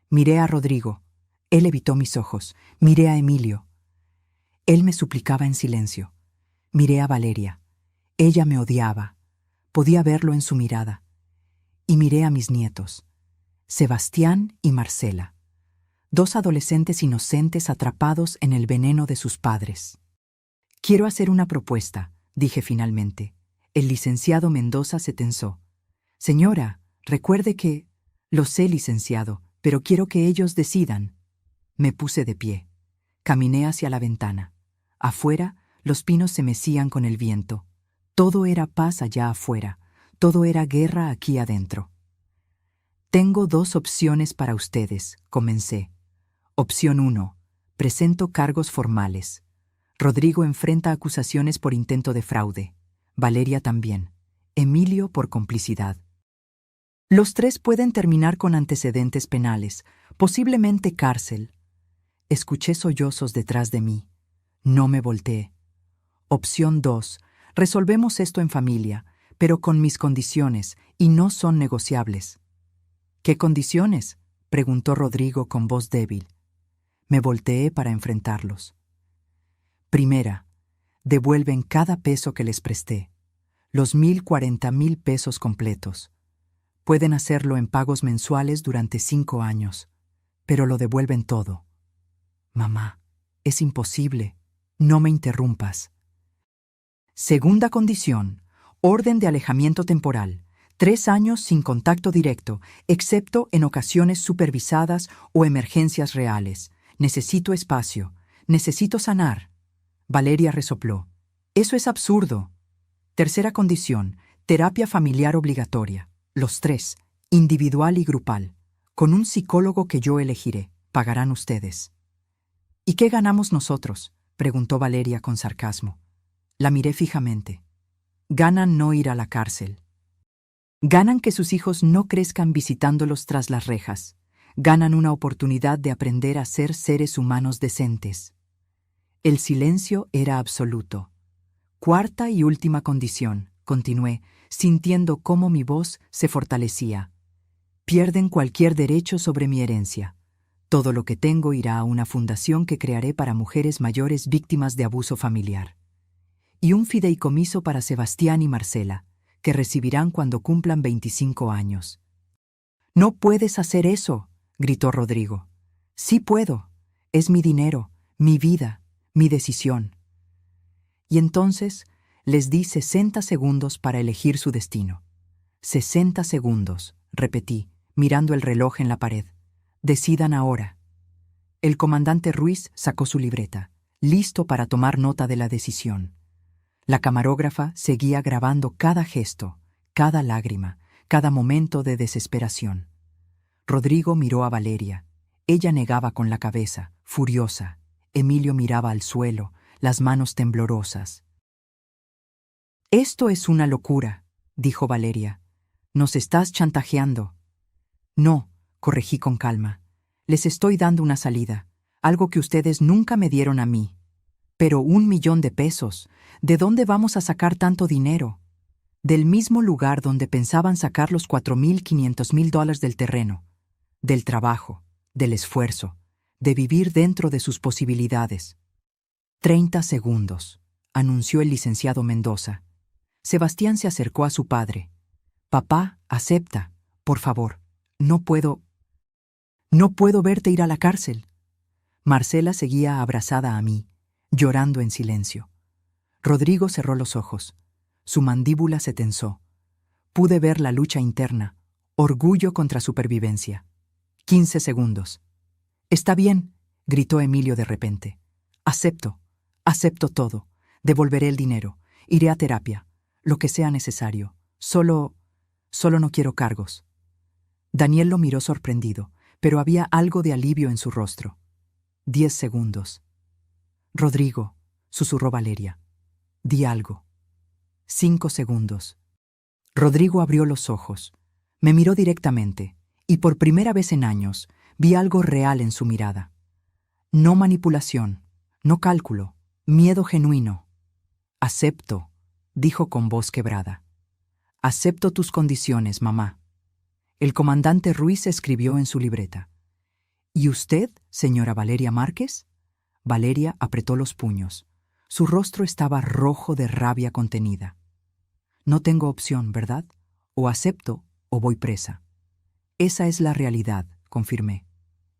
Miré a Rodrigo. Él evitó mis ojos. Miré a Emilio. Él me suplicaba en silencio. Miré a Valeria. Ella me odiaba. Podía verlo en su mirada. Y miré a mis nietos, Sebastián y Marcela, 2 adolescentes inocentes atrapados en el veneno de sus padres. Quiero hacer una propuesta, dije finalmente. El licenciado Mendoza se tensó. Señora, recuerde que... Lo sé, licenciado, pero quiero que ellos decidan. Me puse de pie. Caminé hacia la ventana. Afuera, los pinos se mecían con el viento. Todo era paz allá afuera. Todo era guerra aquí adentro. Tengo 2 opciones para ustedes, comencé. Opción 1. Presento cargos formales. Rodrigo enfrenta acusaciones por intento de fraude. Valeria también. Emilio por complicidad. Los 3 pueden terminar con antecedentes penales, posiblemente cárcel. Escuché sollozos detrás de mí. No me volteé. Opción 2. Resolvemos esto en familia, pero con mis condiciones, y no son negociables. ¿Qué condiciones?, preguntó Rodrigo con voz débil. Me volteé para enfrentarlos. Primera, devuelven cada peso que les presté, los 1,040,000 pesos completos. Pueden hacerlo en pagos mensuales durante 5 años, pero lo devuelven todo. Mamá, es imposible. No me interrumpas. Segunda condición. Orden de alejamiento temporal. 3 años sin contacto directo, excepto en ocasiones supervisadas o emergencias reales. Necesito espacio. Necesito sanar. Valeria resopló. Eso es absurdo. Tercera condición. Terapia familiar obligatoria. Los 3, individual y grupal. Con un psicólogo que yo elegiré. Pagarán ustedes. ¿Y qué ganamos nosotros?, preguntó Valeria con sarcasmo. La miré fijamente. Ganan no ir a la cárcel. Ganan que sus hijos no crezcan visitándolos tras las rejas. Ganan una oportunidad de aprender a ser seres humanos decentes. El silencio era absoluto. Cuarta y última condición, continué, sintiendo cómo mi voz se fortalecía. Pierden cualquier derecho sobre mi herencia. Todo lo que tengo irá a una fundación que crearé para mujeres mayores víctimas de abuso familiar. Y un fideicomiso para Sebastián y Marcela, que recibirán cuando cumplan 25 años. «No puedes hacer eso», gritó Rodrigo. «Sí puedo. Es mi dinero, mi vida, mi decisión». Y entonces les di 60 segundos para elegir su destino. 60 segundos, repetí, mirando el reloj en la pared. Decidan ahora. El comandante Ruiz sacó su libreta, listo para tomar nota de la decisión. La camarógrafa seguía grabando cada gesto, cada lágrima, cada momento de desesperación. Rodrigo miró a Valeria. Ella negaba con la cabeza, furiosa. Emilio miraba al suelo, las manos temblorosas. «Esto es una locura», dijo Valeria. «Nos estás chantajeando». «No», corregí con calma. «Les estoy dando una salida, algo que ustedes nunca me dieron a mí». «Pero $1.000.000. ¿De dónde vamos a sacar tanto dinero?» «Del mismo lugar donde pensaban sacar los $4.500.000 del terreno, del trabajo, del esfuerzo, de vivir dentro de sus posibilidades». 30 segundos, anunció el licenciado Mendoza. Sebastián se acercó a su padre. «Papá, acepta, por favor. No puedo verte ir a la cárcel». Marcela seguía abrazada a mí, llorando en silencio. Rodrigo cerró los ojos. Su mandíbula se tensó. Pude ver la lucha interna, orgullo contra supervivencia. 15 segundos. «Está bien», gritó Emilio de repente. Acepto todo. Devolveré el dinero. Iré a terapia. Lo que sea necesario. Solo no quiero cargos». Daniel lo miró sorprendido, pero había algo de alivio en su rostro. 10 segundos. «Rodrigo», susurró Valeria, «di algo». 5 segundos. Rodrigo abrió los ojos. Me miró directamente, y por primera vez en años vi algo real en su mirada. No manipulación, no cálculo, miedo genuino. «Acepto», dijo con voz quebrada. «Acepto tus condiciones, mamá». El comandante Ruiz escribió en su libreta. «¿Y usted, señora Valeria Márquez?» Valeria apretó los puños. Su rostro estaba rojo de rabia contenida. «No tengo opción, ¿verdad? O acepto o voy presa». «Esa es la realidad», confirmé.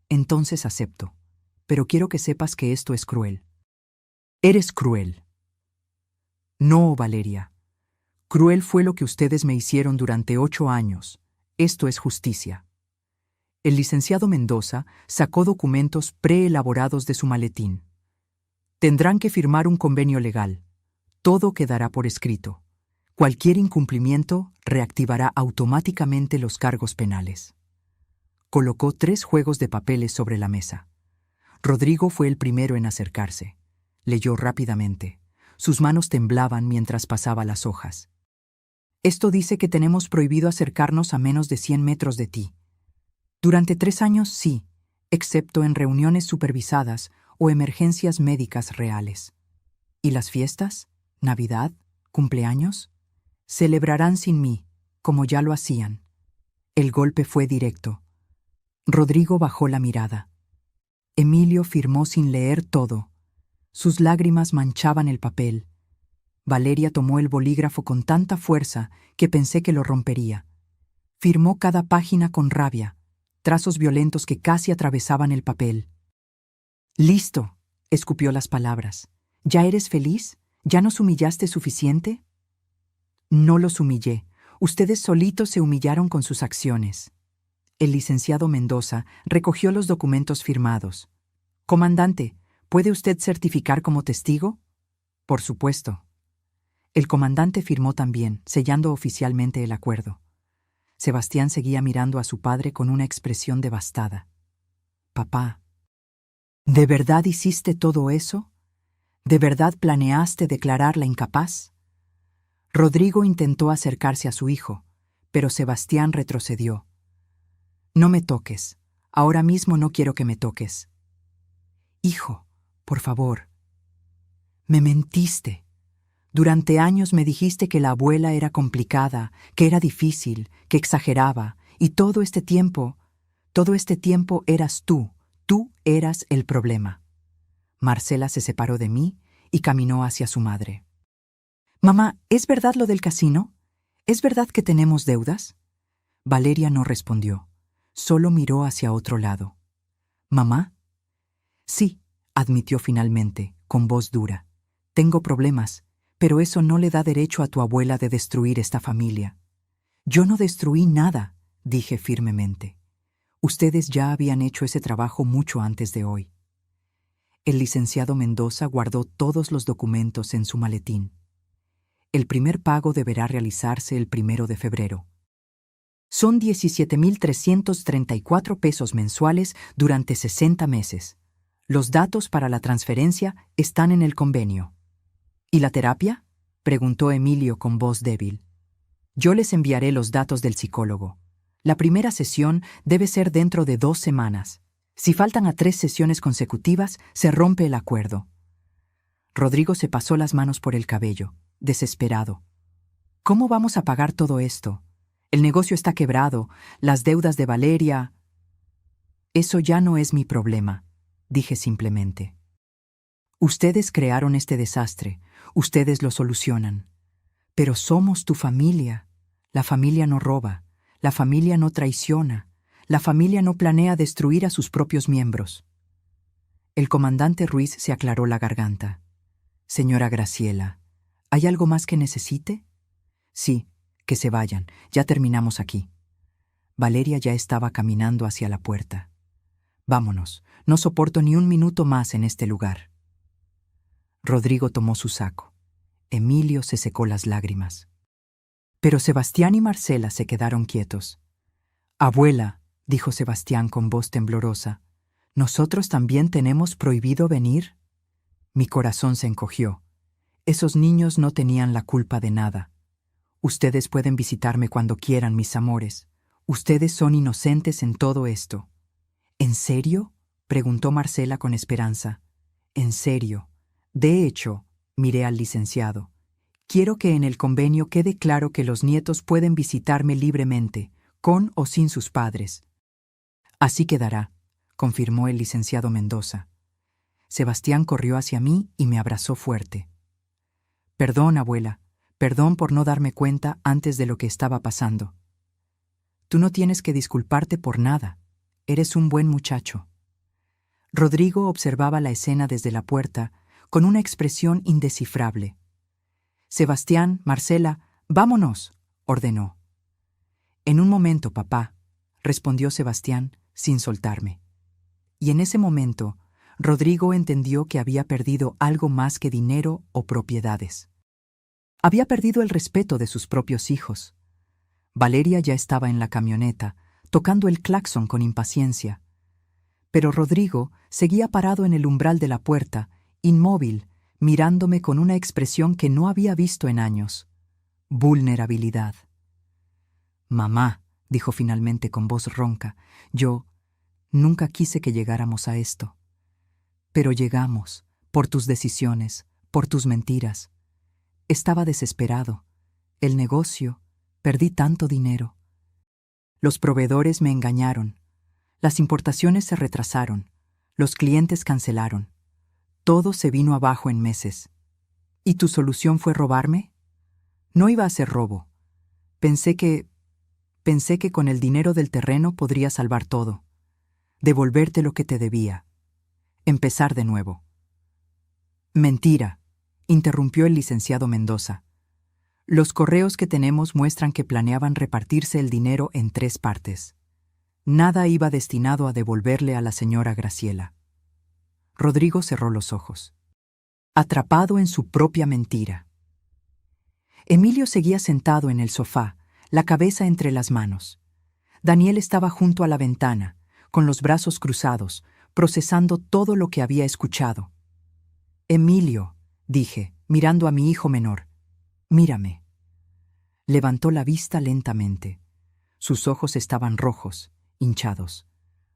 «Entonces acepto. Pero quiero que sepas que esto es cruel». «Eres cruel». «No, Valeria. Cruel fue lo que ustedes me hicieron durante 8 años. Esto es justicia». El licenciado Mendoza sacó documentos preelaborados de su maletín. «Tendrán que firmar un convenio legal. Todo quedará por escrito. Cualquier incumplimiento reactivará automáticamente los cargos penales». Colocó 3 juegos de papeles sobre la mesa. Rodrigo fue el primero en acercarse. Leyó rápidamente. Sus manos temblaban mientras pasaba las hojas. «Esto dice que tenemos prohibido acercarnos a menos de 100 metros de ti. Durante 3 años sí, excepto en reuniones supervisadas o emergencias médicas reales. ¿Y las fiestas? ¿Navidad? ¿Cumpleaños? Celebrarán sin mí, como ya lo hacían». El golpe fue directo. Rodrigo bajó la mirada. Emilio firmó sin leer todo. Sus lágrimas manchaban el papel. Valeria tomó el bolígrafo con tanta fuerza que pensé que lo rompería. Firmó cada página con rabia, trazos violentos que casi atravesaban el papel. «Listo», escupió las palabras. «¿Ya eres feliz? ¿Ya nos humillaste suficiente?» «No los humillé. Ustedes solitos se humillaron con sus acciones». El licenciado Mendoza recogió los documentos firmados. «Comandante, ¿puede usted certificar como testigo?» «Por supuesto». El comandante firmó también, sellando oficialmente el acuerdo. Sebastián seguía mirando a su padre con una expresión devastada. «Papá, ¿de verdad hiciste todo eso? ¿De verdad planeaste declararla incapaz?» Rodrigo intentó acercarse a su hijo, pero Sebastián retrocedió. «No me toques. Ahora mismo no quiero que me toques». «Hijo, por favor». «Me mentiste. Durante años me dijiste que la abuela era complicada, que era difícil, que exageraba, y todo este tiempo eras tú. Tú eras el problema. Marcela se separó de mí y caminó hacia su madre. Mamá, ¿es verdad lo del casino? ¿Es verdad que tenemos deudas? Valeria no respondió, solo miró hacia otro lado. ¿Mamá? Sí, admitió finalmente, con voz dura. Tengo problemas, pero eso no le da derecho a tu abuela de destruir esta familia. Yo no destruí nada, dije firmemente. Ustedes ya habían hecho ese trabajo mucho antes de hoy. El licenciado Mendoza guardó todos los documentos en su maletín. El primer pago deberá realizarse el 1 de febrero. Son 17,334 pesos mensuales durante 60 meses. Los datos para la transferencia están en el convenio. ¿Y la terapia?, preguntó Emilio con voz débil. Yo les enviaré los datos del psicólogo. La primera sesión debe ser dentro de 2 semanas. Si faltan a 3 sesiones consecutivas, se rompe el acuerdo. Rodrigo se pasó las manos por el cabello, desesperado. ¿Cómo vamos a pagar todo esto? El negocio está quebrado, las deudas de Valeria... Eso ya no es mi problema, dije simplemente. Ustedes crearon este desastre, ustedes lo solucionan. Pero somos tu familia. La familia no roba, la familia no traiciona, la familia no planea destruir a sus propios miembros. El comandante Ruiz se aclaró la garganta. Señora Graciela, ¿hay algo más que necesite? Sí, que se vayan, ya terminamos aquí. Valeria ya estaba caminando hacia la puerta. Vámonos, no soporto ni un minuto más en este lugar. Rodrigo tomó su saco. Emilio se secó las lágrimas. Pero Sebastián y Marcela se quedaron quietos. Abuela, dijo Sebastián con voz temblorosa, ¿nosotros también tenemos prohibido venir? Mi corazón se encogió. Esos niños no tenían la culpa de nada. Ustedes pueden visitarme cuando quieran, mis amores. Ustedes son inocentes en todo esto. ¿En serio?, preguntó Marcela con esperanza. En serio. De hecho, miré al licenciado. Quiero que en el convenio quede claro que los nietos pueden visitarme libremente, con o sin sus padres. Así quedará, confirmó el licenciado Mendoza. Sebastián corrió hacia mí y me abrazó fuerte. Perdón, abuela, perdón por no darme cuenta antes de lo que estaba pasando. Tú no tienes que disculparte por nada. Eres un buen muchacho. Rodrigo observaba la escena desde la puerta con una expresión indescifrable. Sebastián, Marcela, vámonos, ordenó. En un momento, papá, respondió Sebastián sin soltarme. Y en ese momento, Rodrigo entendió que había perdido algo más que dinero o propiedades. Había perdido el respeto de sus propios hijos. Valeria ya estaba en la camioneta, tocando el claxon con impaciencia. Pero Rodrigo seguía parado en el umbral de la puerta, inmóvil, mirándome con una expresión que no había visto en años. Vulnerabilidad. Mamá, dijo finalmente con voz ronca, yo nunca quise que llegáramos a esto. Pero llegamos, por tus decisiones, por tus mentiras. Estaba desesperado. El negocio, perdí tanto dinero. Los proveedores me engañaron. Las importaciones se retrasaron. Los clientes cancelaron. Todo se vino abajo en meses. ¿Y tu solución fue robarme? No iba a ser robo. Pensé que con el dinero del terreno podría salvar todo. Devolverte lo que te debía. Empezar de nuevo. Mentira, interrumpió el licenciado Mendoza. Los correos que tenemos muestran que planeaban repartirse el dinero en 3 partes. Nada iba destinado a devolverle a la señora Graciela. Rodrigo cerró los ojos, atrapado en su propia mentira. Emilio seguía sentado en el sofá, la cabeza entre las manos. Daniel estaba junto a la ventana, con los brazos cruzados, procesando todo lo que había escuchado. Emilio, dije, mirando a mi hijo menor, mírame. Levantó la vista lentamente. Sus ojos estaban rojos, hinchados.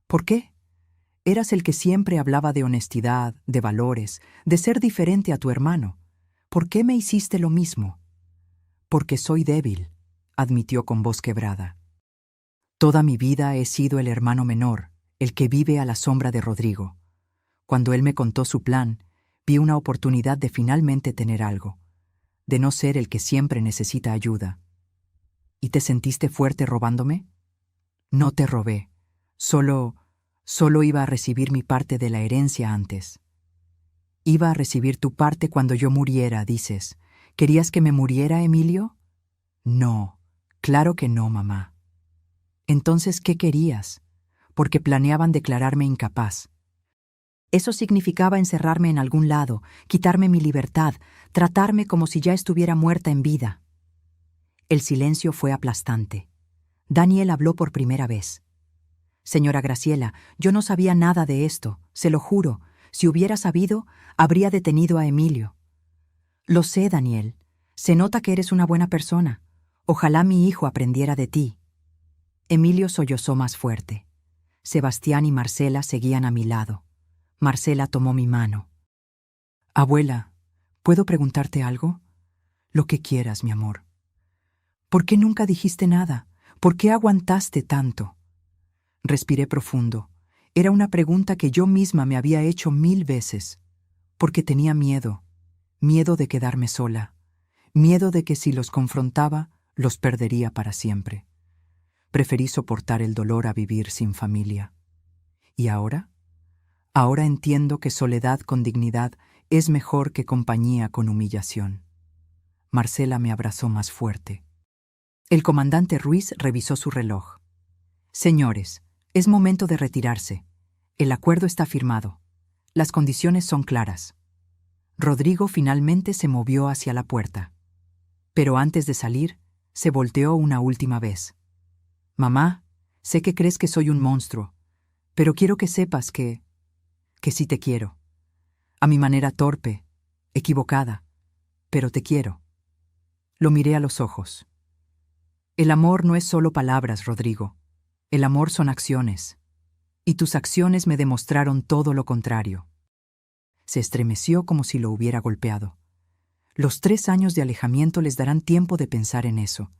¿Por qué? Eras el que siempre hablaba de honestidad, de valores, de ser diferente a tu hermano. ¿Por qué me hiciste lo mismo? Porque soy débil, admitió con voz quebrada. Toda mi vida he sido el hermano menor, el que vive a la sombra de Rodrigo. Cuando él me contó su plan, vi una oportunidad de finalmente tener algo, de no ser el que siempre necesita ayuda. ¿Y te sentiste fuerte robándome? No te robé. Solo iba a recibir mi parte de la herencia antes. Iba a recibir tu parte cuando yo muriera, dices. ¿Querías que me muriera, Emilio? No, claro que no, mamá. Entonces, ¿qué querías? Porque planeaban declararme incapaz. Eso significaba encerrarme en algún lado, quitarme mi libertad, tratarme como si ya estuviera muerta en vida. El silencio fue aplastante. Daniel habló por primera vez. Señora Graciela, yo no sabía nada de esto, se lo juro. Si hubiera sabido, habría detenido a Emilio. Lo sé, Daniel. Se nota que eres una buena persona. Ojalá mi hijo aprendiera de ti. Emilio sollozó más fuerte. Sebastián y Marcela seguían a mi lado. Marcela tomó mi mano. Abuela, ¿puedo preguntarte algo? Lo que quieras, mi amor. ¿Por qué nunca dijiste nada? ¿Por qué aguantaste tanto? Respiré profundo. Era una pregunta que yo misma me había hecho 1000 veces. Porque tenía miedo. Miedo de quedarme sola. Miedo de que si los confrontaba, los perdería para siempre. Preferí soportar el dolor a vivir sin familia. ¿Y ahora? Ahora entiendo que soledad con dignidad es mejor que compañía con humillación. Marcela me abrazó más fuerte. El comandante Ruiz revisó su reloj. Señores, es momento de retirarse. El acuerdo está firmado. Las condiciones son claras. Rodrigo finalmente se movió hacia la puerta. Pero antes de salir, se volteó una última vez. Mamá, sé que crees que soy un monstruo, pero quiero que sepas que sí te quiero. A mi manera torpe, equivocada, pero te quiero. Lo miré a los ojos. El amor no es solo palabras, Rodrigo. El amor son acciones. Y tus acciones me demostraron todo lo contrario. Se estremeció como si lo hubiera golpeado. Los 3 años de alejamiento les darán tiempo de pensar en eso,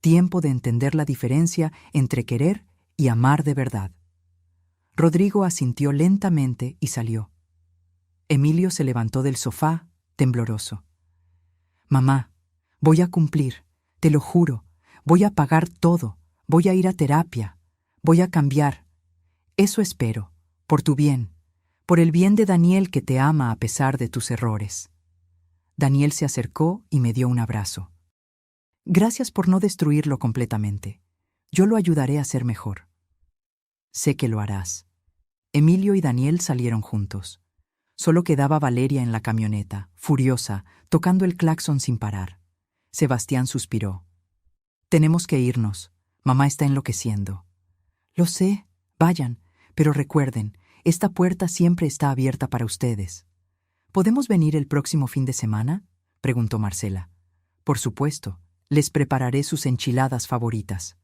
tiempo de entender la diferencia entre querer y amar de verdad. Rodrigo asintió lentamente y salió. Emilio se levantó del sofá, tembloroso. Mamá, voy a cumplir, te lo juro, voy a pagar todo, voy a ir a terapia, voy a cambiar. Eso espero, por tu bien, por el bien de Daniel que te ama a pesar de tus errores. Daniel se acercó y me dio un abrazo. Gracias por no destruirlo completamente. Yo lo ayudaré a ser mejor. Sé que lo harás. Emilio y Daniel salieron juntos. Solo quedaba Valeria en la camioneta, furiosa, tocando el claxon sin parar. Sebastián suspiró. Tenemos que irnos. Mamá está enloqueciendo. Lo sé, vayan, pero recuerden, esta puerta siempre está abierta para ustedes. ¿Podemos venir el próximo fin de semana?, preguntó Marcela. Por supuesto, les prepararé sus enchiladas favoritas.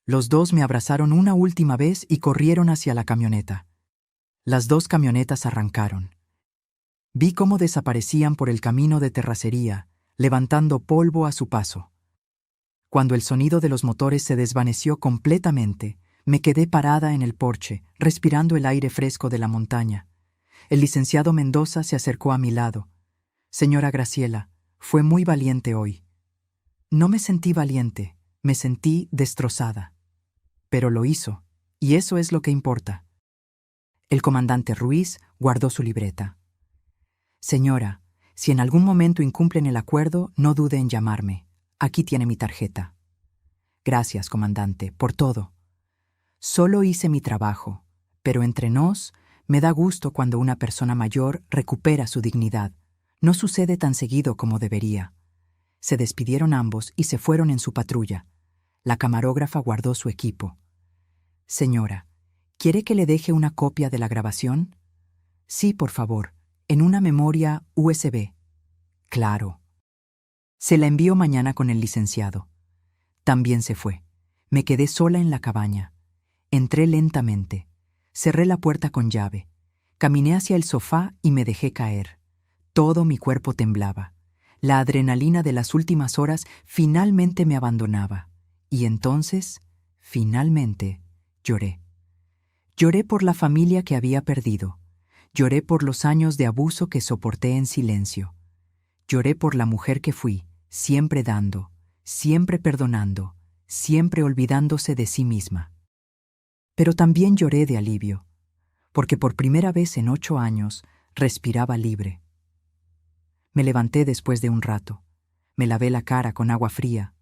Los dos me abrazaron una última vez y corrieron hacia la camioneta. Las 2 camionetas arrancaron. Vi cómo desaparecían por el camino de terracería, levantando polvo a su paso. Cuando el sonido de los motores se desvaneció completamente, me quedé parada en el porche, respirando el aire fresco de la montaña. El licenciado Mendoza se acercó a mi lado. Señora Graciela, fue muy valiente hoy. No me sentí valiente, me sentí destrozada. Pero lo hizo, y eso es lo que importa. El comandante Ruiz guardó su libreta. Señora, si en algún momento incumplen el acuerdo, no dude en llamarme. Aquí tiene mi tarjeta. Gracias, comandante, por todo. Solo hice mi trabajo, pero entre nos, me da gusto cuando una persona mayor recupera su dignidad. No sucede tan seguido como debería. Se despidieron ambos y se fueron en su patrulla. La camarógrafa guardó su equipo. Señora, ¿quiere que le deje una copia de la grabación? Sí, por favor, en una memoria USB. Claro. Se la envío mañana con el licenciado. También se fue. Me quedé sola en la cabaña. Entré lentamente. Cerré la puerta con llave. Caminé hacia el sofá y me dejé caer. Todo mi cuerpo temblaba. La adrenalina de las últimas horas finalmente me abandonaba. Y entonces, finalmente, lloré. Lloré por la familia que había perdido. Lloré por los años de abuso que soporté en silencio. Lloré por la mujer que fui, siempre dando, siempre perdonando, siempre olvidándose de sí misma. Pero también lloré de alivio, porque por primera vez en 8 años respiraba libre. Me levanté después de un rato, me lavé la cara con agua fría,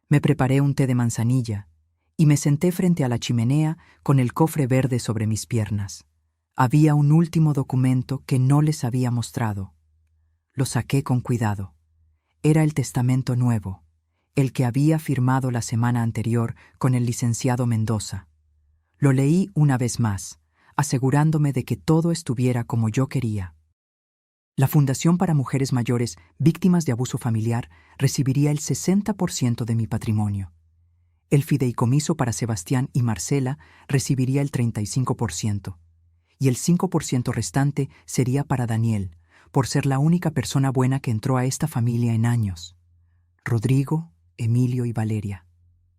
me preparé un té de manzanilla y me senté frente a la chimenea con el cofre verde sobre mis piernas. Había un último documento que no les había mostrado. Lo saqué con cuidado. Era el testamento nuevo, el que había firmado la semana anterior con el licenciado Mendoza. Lo leí una vez más, asegurándome de que todo estuviera como yo quería. La Fundación para Mujeres Mayores Víctimas de Abuso Familiar recibiría el 60% de mi patrimonio. El fideicomiso para Sebastián y Marcela recibiría el 35%, y el 5% restante sería para Daniel, por ser la única persona buena que entró a esta familia en años. Rodrigo, Emilio y Valeria.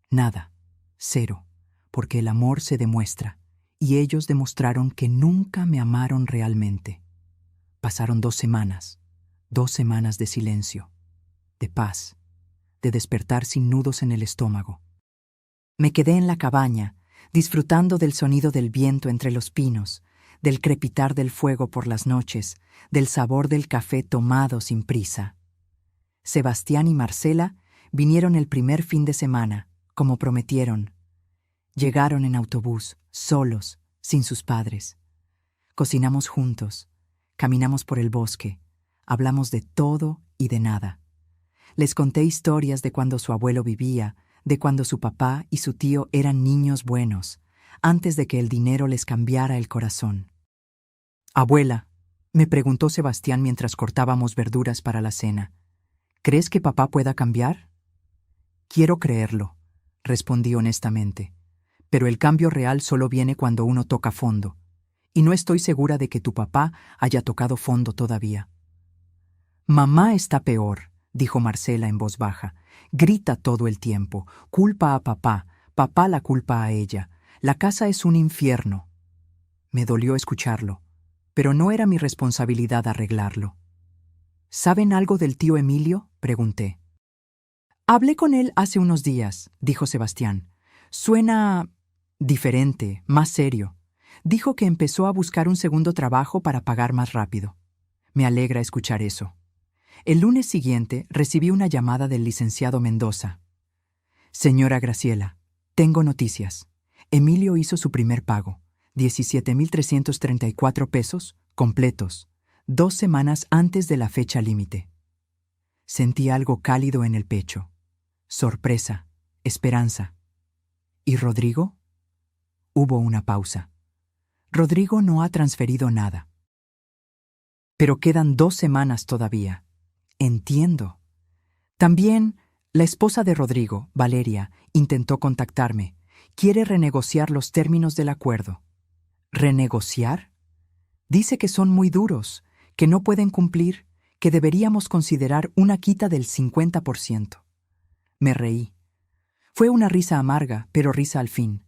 Nada, cero, porque el amor se demuestra, y ellos demostraron que nunca me amaron realmente. Pasaron 2 semanas, 2 semanas de silencio, de paz, de despertar sin nudos en el estómago. Me quedé en la cabaña, disfrutando del sonido del viento entre los pinos, del crepitar del fuego por las noches, del sabor del café tomado sin prisa. Sebastián y Marcela vinieron el primer fin de semana, como prometieron. Llegaron en autobús, solos, sin sus padres. Cocinamos juntos, caminamos por el bosque, hablamos de todo y de nada. Les conté historias de cuando su abuelo vivía, de cuando su papá y su tío eran niños buenos, antes de que el dinero les cambiara el corazón. «Abuela», me preguntó Sebastián mientras cortábamos verduras para la cena, «¿crees que papá pueda cambiar?» «Quiero creerlo», respondí honestamente, «pero el cambio real solo viene cuando uno toca fondo, y no estoy segura de que tu papá haya tocado fondo todavía». «Mamá está peor», dijo Marcela en voz baja. «Grita todo el tiempo, culpa a papá, papá la culpa a ella. La casa es un infierno». Me dolió escucharlo, pero no era mi responsabilidad arreglarlo. «¿Saben algo del tío Emilio?», pregunté. «Hablé con él hace unos días», dijo Sebastián. «Suena diferente, más serio. Dijo que empezó a buscar un segundo trabajo para pagar más rápido. Me alegra escuchar eso». El lunes siguiente recibí una llamada del licenciado Mendoza. «Señora Graciela, tengo noticias. Emilio hizo su primer pago, 17,334 pesos, completos, 2 semanas antes de la fecha límite». Sentí algo cálido en el pecho. Sorpresa, esperanza. ¿Y Rodrigo? Hubo una pausa. Rodrigo no ha transferido nada. Pero quedan 2 semanas todavía. Entiendo. También, la esposa de Rodrigo, Valeria, intentó contactarme. Quiere renegociar los términos del acuerdo. ¿Renegociar? Dice que son muy duros, que no pueden cumplir, que deberíamos considerar una quita del 50%. Me reí. Fue una risa amarga, pero risa al fin.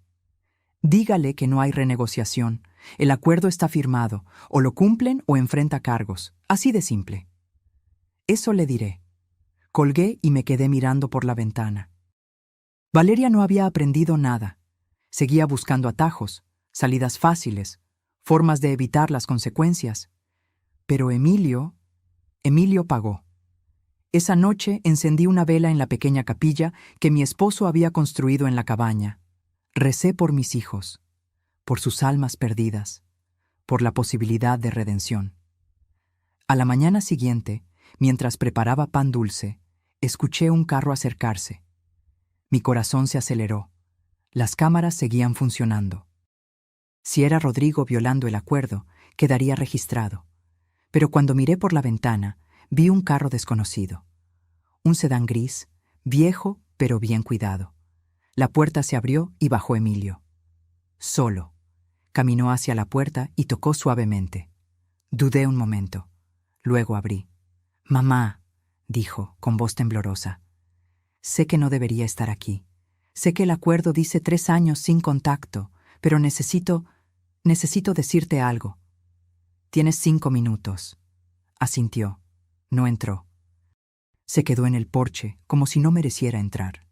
Dígale que no hay renegociación. El acuerdo está firmado. O lo cumplen o enfrenta cargos. Así de simple. Eso le diré. Colgué y me quedé mirando por la ventana. Valeria no había aprendido nada. Seguía buscando atajos, salidas fáciles, formas de evitar las consecuencias. Pero Emilio pagó. Esa noche encendí una vela en la pequeña capilla que mi esposo había construido en la cabaña. Recé por mis hijos, por sus almas perdidas, por la posibilidad de redención. A la mañana siguiente, mientras preparaba pan dulce, escuché un carro acercarse. Mi corazón se aceleró. Las cámaras seguían funcionando. Si era Rodrigo violando el acuerdo, quedaría registrado. Pero cuando miré por la ventana, vi un carro desconocido. Un sedán gris, viejo pero bien cuidado. La puerta se abrió y bajó Emilio. Solo. Caminó hacia la puerta y tocó suavemente. Dudé un momento. Luego abrí. «Mamá», dijo, con voz temblorosa. Sé que no debería estar aquí. Sé que el acuerdo dice 3 años sin contacto, pero necesito decirte algo. Tienes 5 minutos. Asintió. No entró. Se quedó en el porche, como si no mereciera entrar.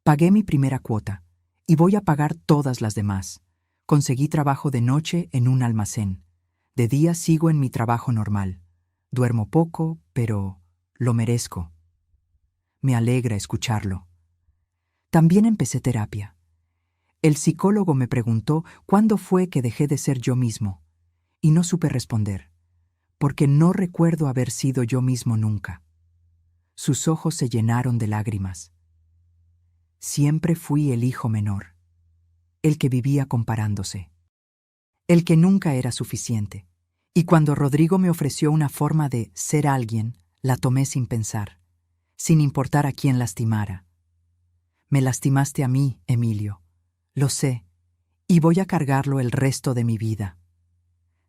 Pagué mi primera cuota, y voy a pagar todas las demás. Conseguí trabajo de noche en un almacén. De día sigo en mi trabajo normal. Duermo poco, pero lo merezco. Me alegra escucharlo. También empecé terapia. El psicólogo me preguntó cuándo fue que dejé de ser yo mismo, y no supe responder, porque no recuerdo haber sido yo mismo nunca. Sus ojos se llenaron de lágrimas. Siempre fui el hijo menor, el que vivía comparándose, el que nunca era suficiente, y cuando Rodrigo me ofreció una forma de ser alguien, la tomé sin pensar, sin importar a quién lastimara. Me lastimaste a mí, Emilio, lo sé, y voy a cargarlo el resto de mi vida.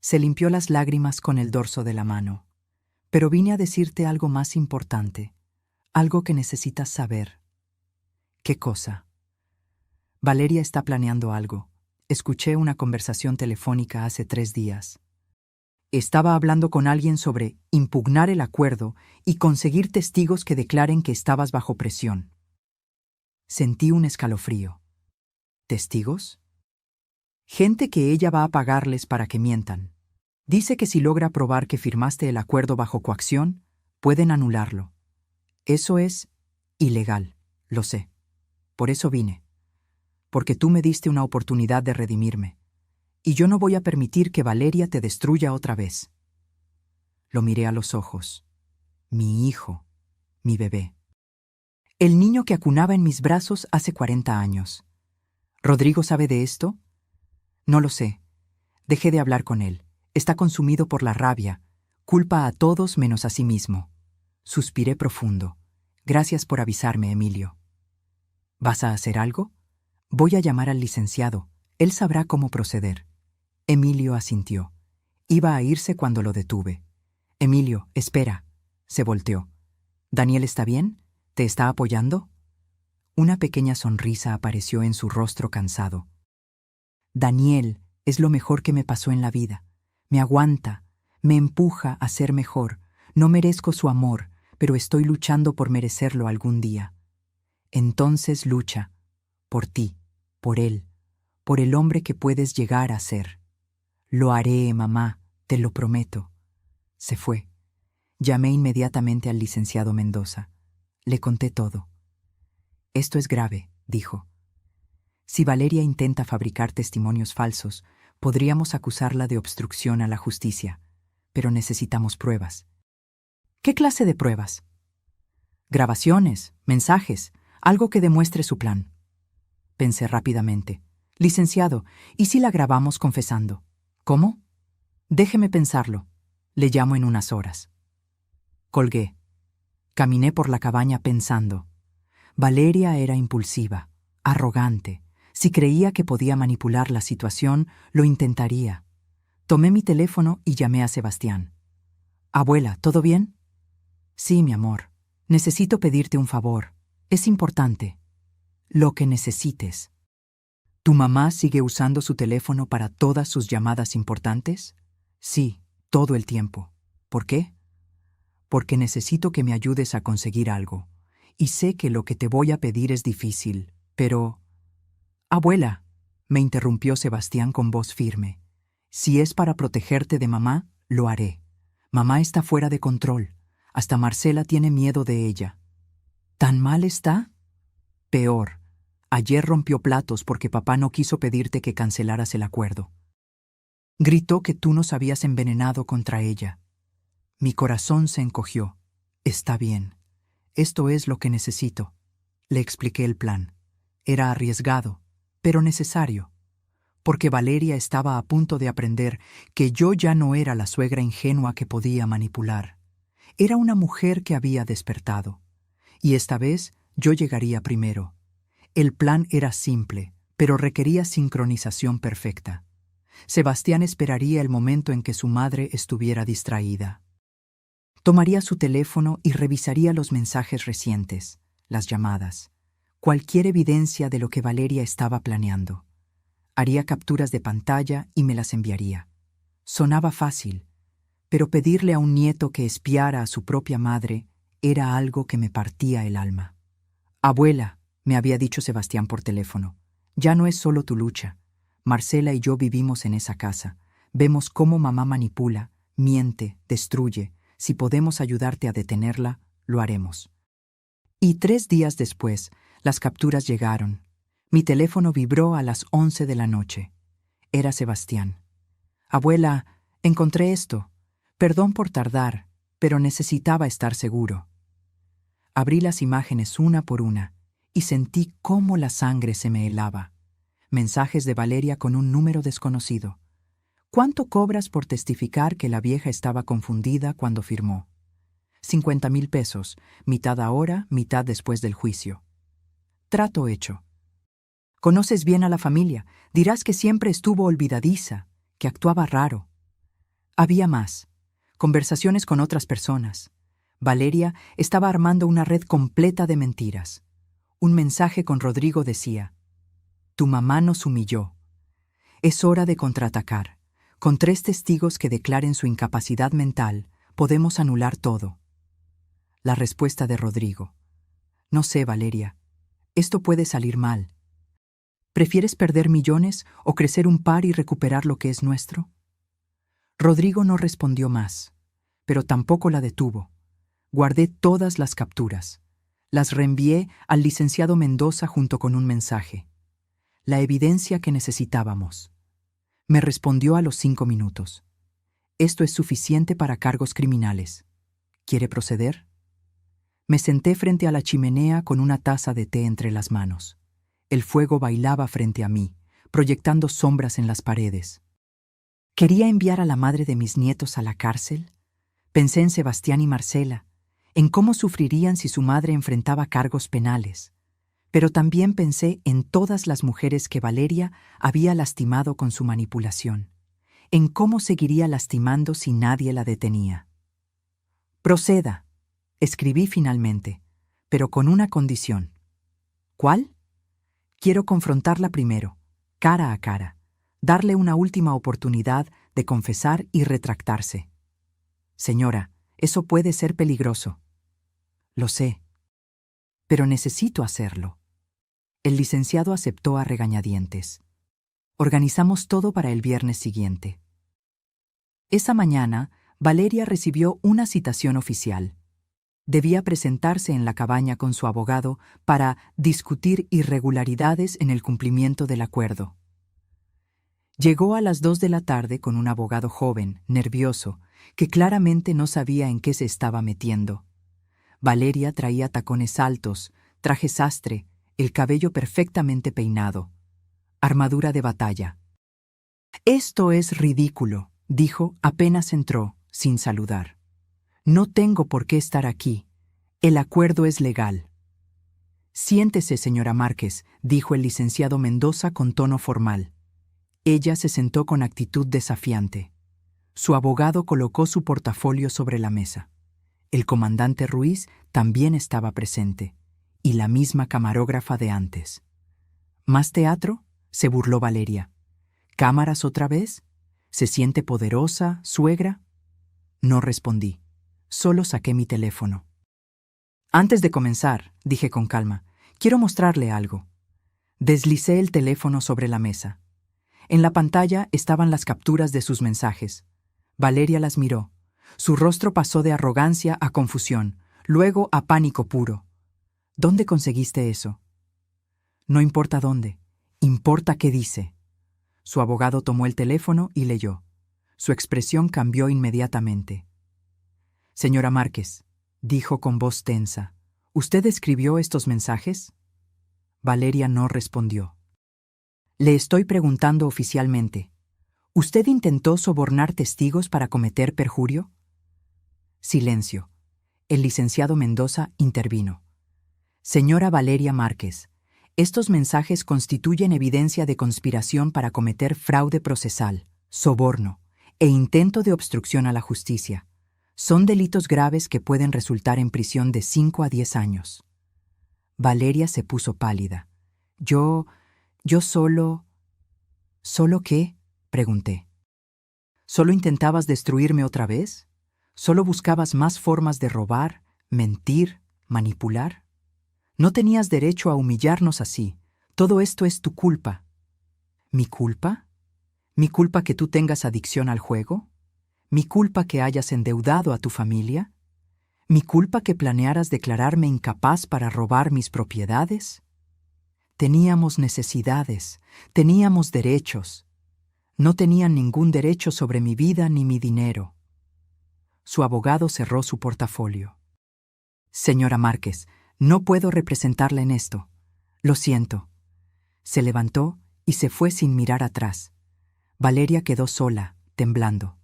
Se limpió las lágrimas con el dorso de la mano. Pero vine a decirte algo más importante, algo que necesitas saber. ¿Qué cosa? Valeria está planeando algo. Escuché una conversación telefónica hace 3 días. Estaba hablando con alguien sobre impugnar el acuerdo y conseguir testigos que declaren que estabas bajo presión. Sentí un escalofrío. ¿Testigos? Gente que ella va a pagarles para que mientan. Dice que si logra probar que firmaste el acuerdo bajo coacción, pueden anularlo. Eso es ilegal, lo sé. Por eso vine. Porque tú me diste una oportunidad de redimirme. Y yo no voy a permitir que Valeria te destruya otra vez. Lo miré a los ojos. Mi hijo, mi bebé. El niño que acunaba en mis brazos hace 40 años. ¿Rodrigo sabe de esto? No lo sé. Dejé de hablar con él. Está consumido por la rabia. Culpa a todos menos a sí mismo. Suspiré profundo. Gracias por avisarme, Emilio. ¿Vas a hacer algo? Voy a llamar al licenciado. Él sabrá cómo proceder. Emilio asintió. Iba a irse cuando lo detuve. Emilio, espera. Se volteó. ¿Daniel está bien? ¿Te está apoyando? Una pequeña sonrisa apareció en su rostro cansado. Daniel es lo mejor que me pasó en la vida. Me aguanta, me empuja a ser mejor. No merezco su amor, pero estoy luchando por merecerlo algún día. Entonces lucha. Por ti, por él, por el hombre que puedes llegar a ser. Lo haré, mamá, te lo prometo. Se fue. Llamé inmediatamente al licenciado Mendoza. Le conté todo. Esto es grave, dijo. Si Valeria intenta fabricar testimonios falsos, podríamos acusarla de obstrucción a la justicia, pero necesitamos pruebas. ¿Qué clase de pruebas? Grabaciones, mensajes, algo que demuestre su plan. Pensé rápidamente. Licenciado, ¿y si la grabamos confesando? ¿Cómo? Déjeme pensarlo. Le llamo en unas horas. Colgué. Caminé por la cabaña pensando. Valeria era impulsiva, arrogante. Si creía que podía manipular la situación, lo intentaría. Tomé mi teléfono y llamé a Sebastián. Abuela, ¿todo bien? Sí, mi amor. Necesito pedirte un favor. Es importante. Lo que necesites. ¿Tu mamá sigue usando su teléfono para todas sus llamadas importantes? Sí, todo el tiempo. ¿Por qué? Porque necesito que me ayudes a conseguir algo. Y sé que lo que te voy a pedir es difícil, pero... Abuela, me interrumpió Sebastián con voz firme. Si es para protegerte de mamá, lo haré. Mamá está fuera de control. Hasta Marcela tiene miedo de ella. ¿Tan mal está? Peor. Ayer rompió platos porque papá no quiso pedirte que cancelaras el acuerdo. Gritó que tú nos habías envenenado contra ella. Mi corazón se encogió. Está bien. Esto es lo que necesito. Le expliqué el plan. Era arriesgado, pero necesario, porque Valeria estaba a punto de aprender que yo ya no era la suegra ingenua que podía manipular. Era una mujer que había despertado. Y esta vez yo llegaría primero. El plan era simple, pero requería sincronización perfecta. Sebastián esperaría el momento en que su madre estuviera distraída. Tomaría su teléfono y revisaría los mensajes recientes, las llamadas, cualquier evidencia de lo que Valeria estaba planeando. Haría capturas de pantalla y me las enviaría. Sonaba fácil, pero pedirle a un nieto que espiara a su propia madre era algo que me partía el alma. «Abuela», me había dicho Sebastián por teléfono, «ya no es solo tu lucha. Marcela y yo vivimos en esa casa. Vemos cómo mamá manipula, miente, destruye. Si podemos ayudarte a detenerla, lo haremos». Y 3 días después, las capturas llegaron. Mi teléfono vibró a las 11 de la noche. Era Sebastián. «Abuela, encontré esto. Perdón por tardar, pero necesitaba estar seguro». Abrí las imágenes una por una y sentí cómo la sangre se me helaba. Mensajes de Valeria con un número desconocido. «¿Cuánto cobras por testificar que la vieja estaba confundida cuando firmó?» 50,000 pesos, mitad ahora, mitad después del juicio. Trato hecho. «Conoces bien a la familia, dirás que siempre estuvo olvidadiza, que actuaba raro». Había más. Conversaciones con otras personas. Valeria estaba armando una red completa de mentiras. Un mensaje con Rodrigo decía: «Tu mamá nos humilló. Es hora de contraatacar. Con 3 testigos que declaren su incapacidad mental, podemos anular todo». La respuesta de Rodrigo: «No sé, Valeria. Esto puede salir mal. ¿Prefieres perder millones o crecer un par y recuperar lo que es nuestro?». Rodrigo no respondió más, pero tampoco la detuvo. Guardé todas las capturas. Las reenvié al licenciado Mendoza junto con un mensaje. La evidencia que necesitábamos. Me respondió a los 5 minutos. «Esto es suficiente para cargos criminales. ¿Quiere proceder?». Me senté frente a la chimenea con una taza de té entre las manos. El fuego bailaba frente a mí, proyectando sombras en las paredes. ¿Quería enviar a la madre de mis nietos a la cárcel? Pensé en Sebastián y Marcela, en cómo sufrirían si su madre enfrentaba cargos penales. Pero también pensé en todas las mujeres que Valeria había lastimado con su manipulación, en cómo seguiría lastimando si nadie la detenía. «Proceda», escribí finalmente, pero con una condición. «¿Cuál?». «Quiero confrontarla primero, cara a cara, darle una última oportunidad de confesar y retractarse». «Señora, eso puede ser peligroso». «Lo sé, pero necesito hacerlo». El licenciado aceptó a regañadientes. Organizamos todo para el viernes siguiente. Esa mañana, Valeria recibió una citación oficial. Debía presentarse en la cabaña con su abogado para discutir irregularidades en el cumplimiento del acuerdo. Llegó a las 2 de la tarde con un abogado joven, nervioso, que claramente no sabía en qué se estaba metiendo. Valeria traía tacones altos, traje sastre, el cabello perfectamente peinado, armadura de batalla. «Esto es ridículo», dijo apenas entró, sin saludar. «No tengo por qué estar aquí. El acuerdo es legal». «Siéntese, señora Márquez», dijo el licenciado Mendoza con tono formal. Ella se sentó con actitud desafiante. Su abogado colocó su portafolio sobre la mesa. El comandante Ruiz también estaba presente, y la misma camarógrafa de antes. «¿Más teatro?», se burló Valeria. «¿Cámaras otra vez? ¿Se siente poderosa, suegra?». No respondí. Solo saqué mi teléfono. «Antes de comenzar», dije con calma, «quiero mostrarle algo». Deslicé el teléfono sobre la mesa. En la pantalla estaban las capturas de sus mensajes. Valeria las miró. Su rostro pasó de arrogancia a confusión, luego a pánico puro. «¿Dónde conseguiste eso?». «No importa dónde, importa qué dice». Su abogado tomó el teléfono y leyó. Su expresión cambió inmediatamente. «Señora Márquez», dijo con voz tensa, «¿usted escribió estos mensajes?». Valeria no respondió. «Le estoy preguntando oficialmente. ¿Usted intentó sobornar testigos para cometer perjurio?». Silencio. El licenciado Mendoza intervino. «Señora Valeria Márquez, estos mensajes constituyen evidencia de conspiración para cometer fraude procesal, soborno e intento de obstrucción a la justicia. Son delitos graves que pueden resultar en prisión de 5 a 10 años. Valeria se puso pálida. Yo solo... ¿Solo qué? Pregunté. ¿Solo intentabas destruirme otra vez? ¿Solo buscabas más formas de robar, mentir, manipular? No tenías derecho a humillarnos así. Todo esto es tu culpa. ¿Mi culpa? ¿Mi culpa que tú tengas adicción al juego? ¿Mi culpa que hayas endeudado a tu familia? ¿Mi culpa que planearas declararme incapaz para robar mis propiedades? Teníamos necesidades, teníamos derechos. No tenían ningún derecho sobre mi vida ni mi dinero. Su abogado cerró su portafolio. Señora Márquez, no puedo representarla en esto. Lo siento. Se levantó y se fue sin mirar atrás. Valeria quedó sola, temblando.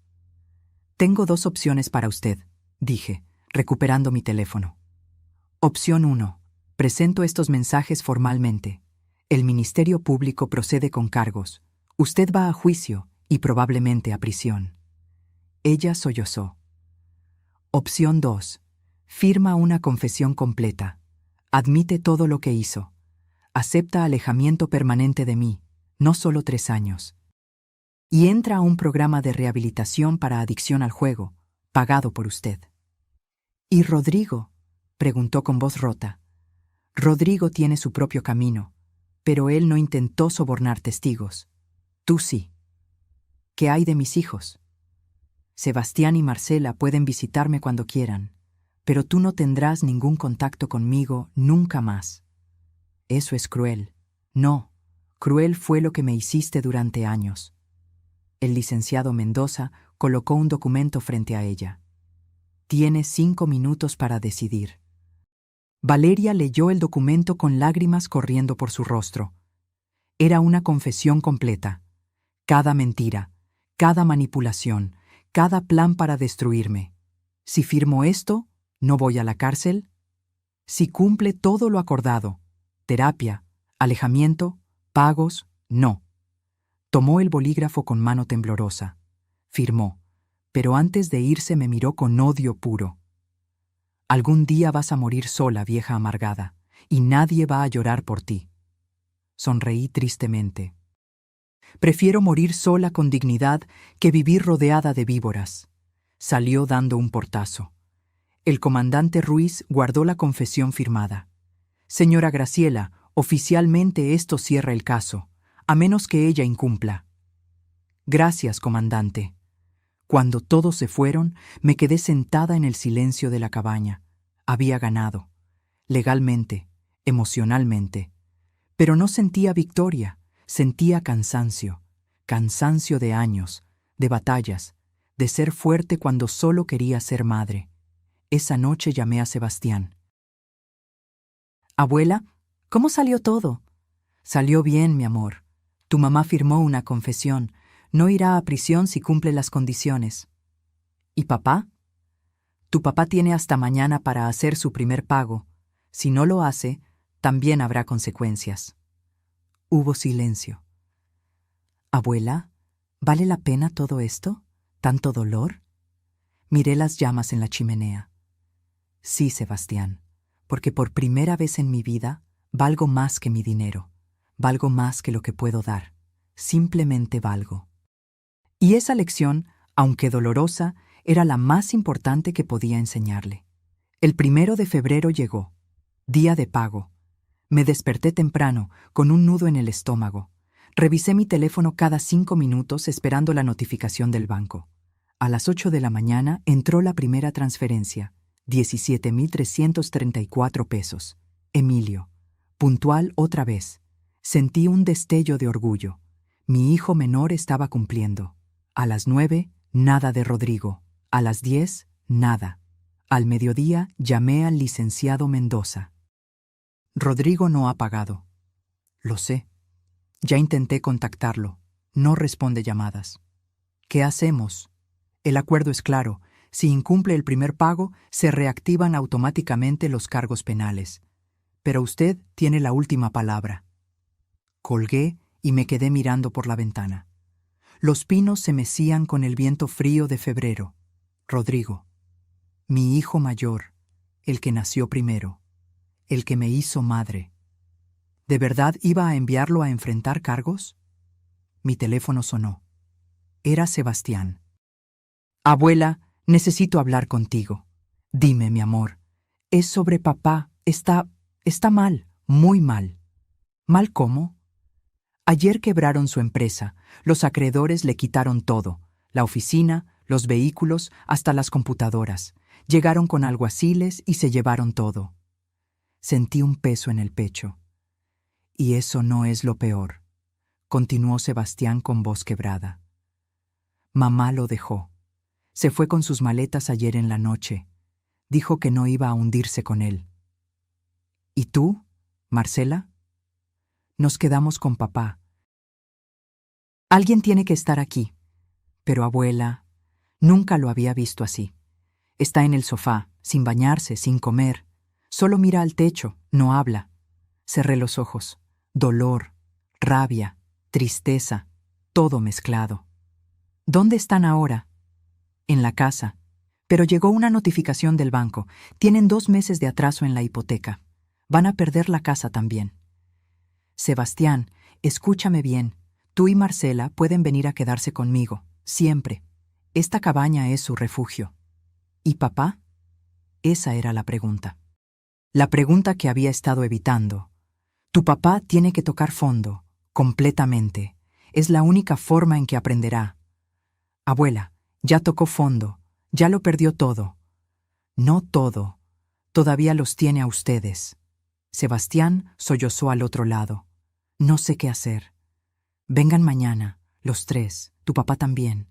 Tengo 2 opciones para usted, dije, recuperando mi teléfono. Opción 1. Presento estos mensajes formalmente. El Ministerio Público procede con cargos. Usted va a juicio y probablemente a prisión. Ella sollozó. Opción 2. Firma una confesión completa. Admite todo lo que hizo. Acepta alejamiento permanente de mí, no solo 3 años. Y entra a un programa de rehabilitación para adicción al juego, pagado por usted. ¿Y Rodrigo? Preguntó con voz rota. Rodrigo tiene su propio camino, pero él no intentó sobornar testigos. Tú sí. ¿Qué hay de mis hijos? Sebastián y Marcela pueden visitarme cuando quieran, pero tú no tendrás ningún contacto conmigo nunca más. Eso es cruel. No, cruel fue lo que me hiciste durante años. El licenciado Mendoza colocó un documento frente a ella. Tienes 5 minutos para decidir. Valeria leyó el documento con lágrimas corriendo por su rostro. Era una confesión completa. Cada mentira, cada manipulación, cada plan para destruirme. Si firmo esto, ¿no voy a la cárcel? Si cumple todo lo acordado, terapia, alejamiento, pagos, no. Tomó el bolígrafo con mano temblorosa. Firmó, pero antes de irse me miró con odio puro. Algún día vas a morir sola, vieja amargada, y nadie va a llorar por ti. Sonreí tristemente. Prefiero morir sola con dignidad que vivir rodeada de víboras. Salió dando un portazo. El comandante Ruiz guardó la confesión firmada. Señora Graciela, oficialmente esto cierra el caso, a menos que ella incumpla. Gracias, comandante. Cuando todos se fueron, me quedé sentada en el silencio de la cabaña. Había ganado. Legalmente, emocionalmente. Pero no sentía victoria, sentía cansancio. Cansancio de años, de batallas, de ser fuerte cuando solo quería ser madre. Esa noche llamé a Sebastián. Abuela, ¿cómo salió todo? Salió bien, mi amor. Tu mamá firmó una confesión. No irá a prisión si cumple las condiciones. ¿Y papá? Tu papá tiene hasta mañana para hacer su primer pago. Si no lo hace, también habrá consecuencias. Hubo silencio. Abuela, ¿vale la pena todo esto? ¿Tanto dolor? Miré las llamas en la chimenea. Sí, Sebastián, porque por primera vez en mi vida valgo más que mi dinero. Valgo más que lo que puedo dar. Simplemente valgo. Y esa lección, aunque dolorosa, era la más importante que podía enseñarle. El 1 de febrero llegó, día de pago. Me desperté temprano, con un nudo en el estómago. Revisé mi teléfono cada 5 minutos esperando la notificación del banco. A las 8 de la mañana entró la primera transferencia, 17,334 pesos. Emilio. Puntual otra vez. Sentí un destello de orgullo. Mi hijo menor estaba cumpliendo. A las 9, nada de Rodrigo. A las 10, nada. Al mediodía llamé al licenciado Mendoza. Rodrigo no ha pagado. Lo sé. Ya intenté contactarlo. No responde llamadas. ¿Qué hacemos? El acuerdo es claro. Si incumple el primer pago, se reactivan automáticamente los cargos penales. Pero usted tiene la última palabra. Colgué y me quedé mirando por la ventana. Los pinos se mecían con el viento frío de febrero. Rodrigo. Mi hijo mayor, el que nació primero, el que me hizo madre. ¿De verdad iba a enviarlo a enfrentar cargos? Mi teléfono sonó. Era Sebastián. Abuela, necesito hablar contigo. Dime, mi amor. Es sobre papá. Está mal, muy mal. ¿Mal cómo? Ayer quebraron su empresa. Los acreedores le quitaron todo. La oficina, los vehículos, hasta las computadoras. Llegaron con alguaciles y se llevaron todo. Sentí un peso en el pecho. Y eso no es lo peor, continuó Sebastián con voz quebrada. Mamá lo dejó. Se fue con sus maletas ayer en la noche. Dijo que no iba a hundirse con él. ¿Y tú, Marcela? Nos quedamos con papá. Alguien tiene que estar aquí. Pero abuela, nunca lo había visto así. Está en el sofá, sin bañarse, sin comer. Solo mira al techo, no habla. Cerré los ojos. Dolor, rabia, tristeza, todo mezclado. ¿Dónde están ahora? En la casa. Pero llegó una notificación del banco. Tienen 2 meses de atraso en la hipoteca. Van a perder la casa también. Sebastián, escúchame bien. Tú y Marcela pueden venir a quedarse conmigo, siempre. Esta cabaña es su refugio. ¿Y papá? Esa era la pregunta. La pregunta que había estado evitando. Tu papá tiene que tocar fondo, completamente. Es la única forma en que aprenderá. Abuela, ya tocó fondo, ya lo perdió todo. No todo. Todavía los tiene a ustedes. Sebastián sollozó al otro lado. No sé qué hacer. Vengan mañana, los 3, tu papá también.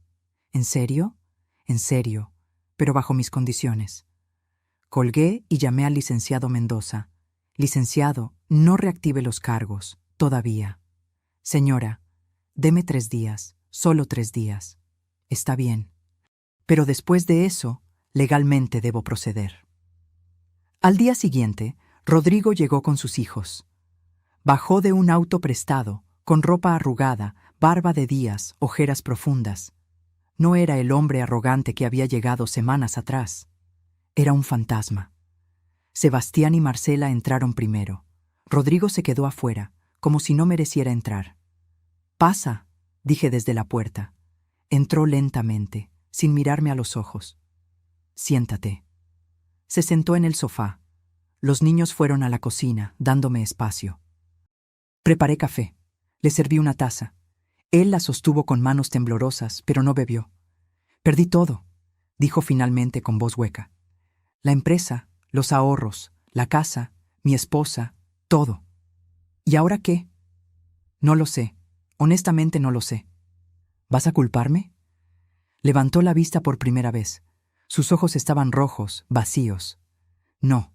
¿En serio? En serio, pero bajo mis condiciones. Colgué y llamé al licenciado Mendoza. Licenciado, no reactive los cargos, todavía. Señora, deme 3 días, solo 3 días. Está bien. Pero después de eso, legalmente debo proceder. Al día siguiente, Rodrigo llegó con sus hijos. Bajó de un auto prestado, con ropa arrugada, barba de días, ojeras profundas. No era el hombre arrogante que había llegado semanas atrás. Era un fantasma. Sebastián y Marcela entraron primero. Rodrigo se quedó afuera, como si no mereciera entrar. «Pasa», dije desde la puerta. Entró lentamente, sin mirarme a los ojos. «Siéntate». Se sentó en el sofá. Los niños fueron a la cocina, dándome espacio. Preparé café. Le serví una taza. Él la sostuvo con manos temblorosas, pero no bebió. «Perdí todo», dijo finalmente con voz hueca. «La empresa, los ahorros, la casa, mi esposa, todo. ¿Y ahora qué?» «No lo sé. Honestamente no lo sé». «¿Vas a culparme?» Levantó la vista por primera vez. Sus ojos estaban rojos, vacíos. «No,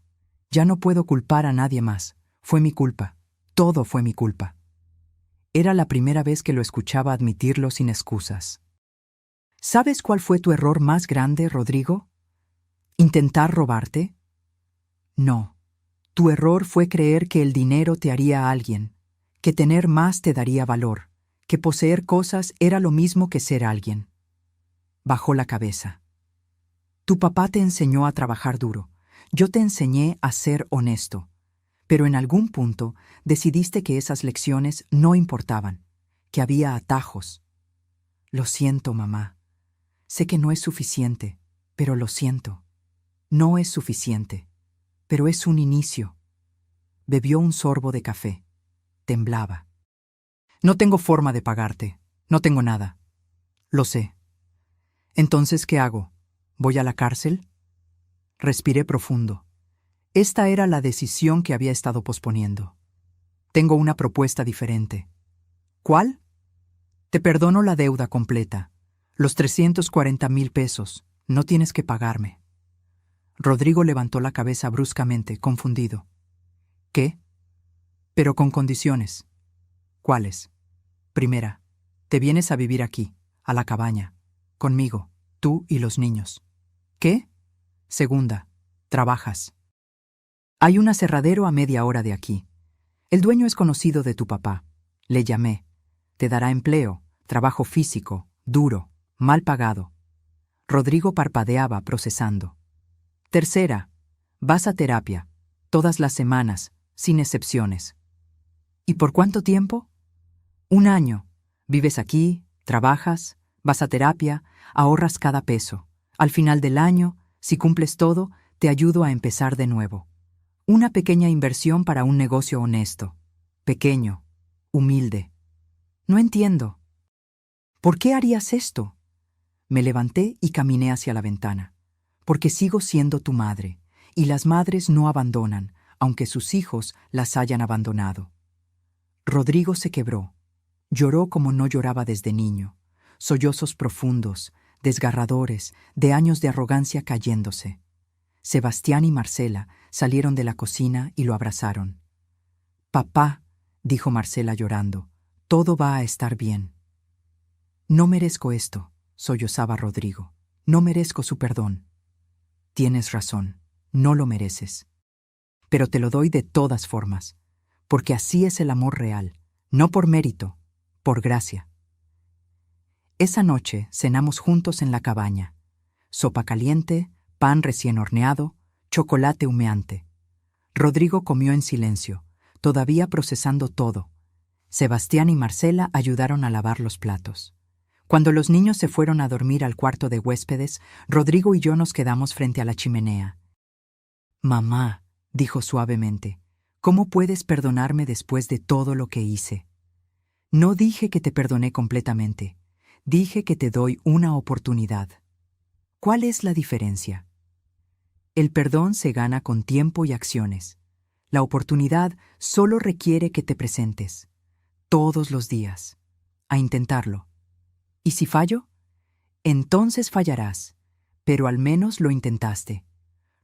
ya no puedo culpar a nadie más. Fue mi culpa. Todo fue mi culpa». Era la primera vez que lo escuchaba admitirlo sin excusas. ¿Sabes cuál fue tu error más grande, Rodrigo? ¿Intentar robarte? No. Tu error fue creer que el dinero te haría a alguien, que tener más te daría valor, que poseer cosas era lo mismo que ser alguien. Bajó la cabeza. Tu papá te enseñó a trabajar duro. Yo te enseñé a ser honesto. Pero en algún punto decidiste que esas lecciones no importaban, que había atajos. Lo siento, mamá. Sé que no es suficiente, pero lo siento. No es suficiente, pero es un inicio. Bebió un sorbo de café. Temblaba. No tengo forma de pagarte. No tengo nada. Lo sé. Entonces, ¿qué hago? ¿Voy a la cárcel? Respiré profundo. Esta era la decisión que había estado posponiendo. Tengo una propuesta diferente. ¿Cuál? Te perdono la deuda completa. Los 340,000 pesos. No tienes que pagarme. Rodrigo levantó la cabeza bruscamente, confundido. ¿Qué? Pero con condiciones. ¿Cuáles? Primera, te vienes a vivir aquí, a la cabaña, conmigo, tú y los niños. ¿Qué? Segunda, trabajas. Hay un aserradero a media hora de aquí. El dueño es conocido de tu papá. Le llamé. Te dará empleo, trabajo físico, duro, mal pagado. Rodrigo parpadeaba procesando. Tercera, vas a terapia, todas las semanas, sin excepciones. ¿Y por cuánto tiempo? 1 año. Vives aquí, trabajas, vas a terapia, ahorras cada peso. Al final del año, si cumples todo, te ayudo a empezar de nuevo. Una pequeña inversión para un negocio honesto. Pequeño, humilde. No entiendo. ¿Por qué harías esto? Me levanté y caminé hacia la ventana. Porque sigo siendo tu madre, y las madres no abandonan, aunque sus hijos las hayan abandonado. Rodrigo se quebró. Lloró como no lloraba desde niño. Sollozos profundos, desgarradores, de años de arrogancia cayéndose. Sebastián y Marcela salieron de la cocina y lo abrazaron. «Papá», dijo Marcela llorando, «todo va a estar bien». «No merezco esto», sollozaba Rodrigo. «No merezco su perdón». «Tienes razón, no lo mereces. Pero te lo doy de todas formas, porque así es el amor real, no por mérito, por gracia». Esa noche cenamos juntos en la cabaña. Sopa caliente, pan recién horneado, chocolate humeante. Rodrigo comió en silencio, todavía procesando todo. Sebastián y Marcela ayudaron a lavar los platos. Cuando los niños se fueron a dormir al cuarto de huéspedes, Rodrigo y yo nos quedamos frente a la chimenea. «Mamá», dijo suavemente, «¿cómo puedes perdonarme después de todo lo que hice?» «No dije que te perdoné completamente. Dije que te doy una oportunidad». «¿Cuál es la diferencia?» «El perdón se gana con tiempo y acciones. La oportunidad solo requiere que te presentes, todos los días, a intentarlo. ¿Y si fallo? Entonces fallarás, pero al menos lo intentaste».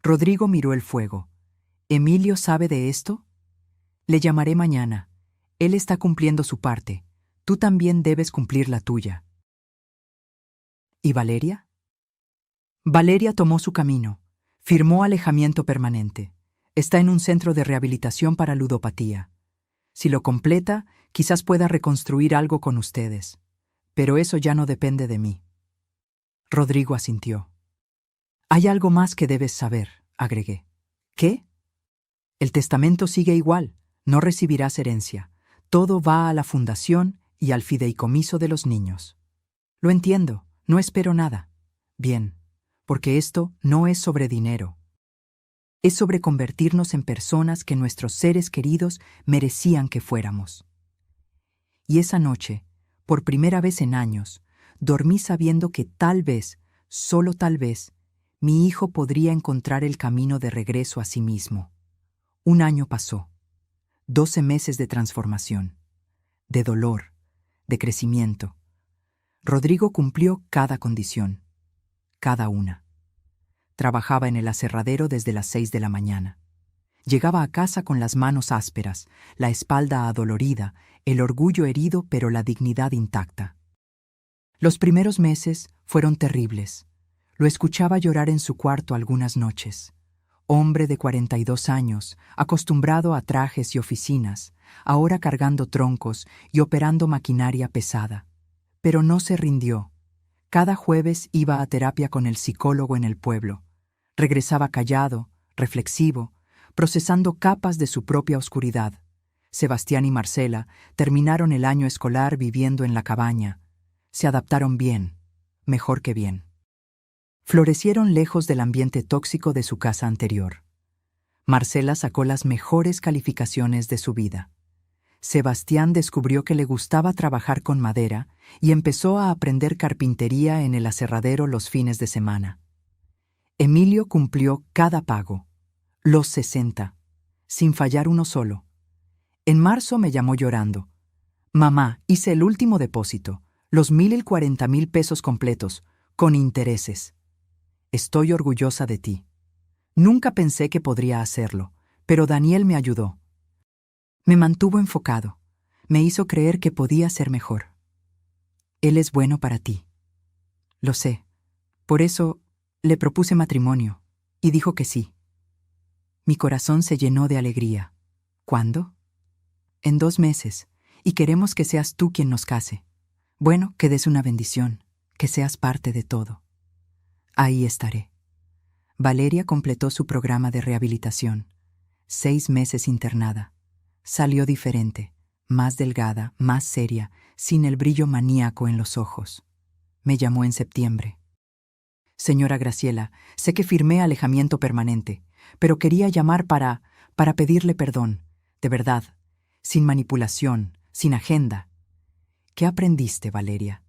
Rodrigo miró el fuego. «¿Emilio sabe de esto?» «Le llamaré mañana. Él está cumpliendo su parte. Tú también debes cumplir la tuya». ¿Y Valeria? Valeria tomó su camino. Firmó alejamiento permanente. Está en un centro de rehabilitación para ludopatía. Si lo completa, quizás pueda reconstruir algo con ustedes. Pero eso ya no depende de mí. Rodrigo asintió. «Hay algo más que debes saber», agregué. «¿Qué?» «El testamento sigue igual. No recibirás herencia. Todo va a la fundación y al fideicomiso de los niños». «Lo entiendo. No espero nada». «Bien, porque esto no es sobre dinero. Es sobre convertirnos en personas que nuestros seres queridos merecían que fuéramos». Y esa noche, por primera vez en años, dormí sabiendo que tal vez, solo tal vez, mi hijo podría encontrar el camino de regreso a sí mismo. 1 año pasó. 12 meses de transformación, de dolor, de crecimiento. Rodrigo cumplió cada condición, cada una. Trabajaba en el aserradero desde las 6 de la mañana. Llegaba a casa con las manos ásperas, la espalda adolorida, el orgullo herido pero la dignidad intacta. Los primeros meses fueron terribles. Lo escuchaba llorar en su cuarto algunas noches. Hombre de 42 años, acostumbrado a trajes y oficinas, ahora cargando troncos y operando maquinaria pesada. Pero no se rindió. Cada jueves iba a terapia con el psicólogo en el pueblo. Regresaba callado, reflexivo, procesando capas de su propia oscuridad. Sebastián y Marcela terminaron el año escolar viviendo en la cabaña. Se adaptaron bien, mejor que bien. Florecieron lejos del ambiente tóxico de su casa anterior. Marcela sacó las mejores calificaciones de su vida. Sebastián descubrió que le gustaba trabajar con madera y empezó a aprender carpintería en el aserradero los fines de semana. Emilio cumplió cada pago, los 60, sin fallar uno solo. En marzo me llamó llorando. «Mamá, hice el último depósito, los 1,040,000 pesos completos, con intereses. Estoy orgullosa de ti. Nunca pensé que podría hacerlo, pero Daniel me ayudó. Me mantuvo enfocado, me hizo creer que podía ser mejor. Él es bueno para ti. Lo sé. Por eso le propuse matrimonio y dijo que sí. Mi corazón se llenó de alegría. ¿Cuándo? En 2 meses, y queremos que seas tú quien nos case. Bueno, que des una bendición, que seas parte de todo. Ahí estaré. Valeria completó su programa de rehabilitación. 6 meses internada. Salió diferente, más delgada, más seria, sin el brillo maníaco en los ojos. Me llamó en septiembre. Señora Graciela, sé que firmé alejamiento permanente, pero quería llamar para pedirle perdón, de verdad, sin manipulación, sin agenda. ¿Qué aprendiste, Valeria?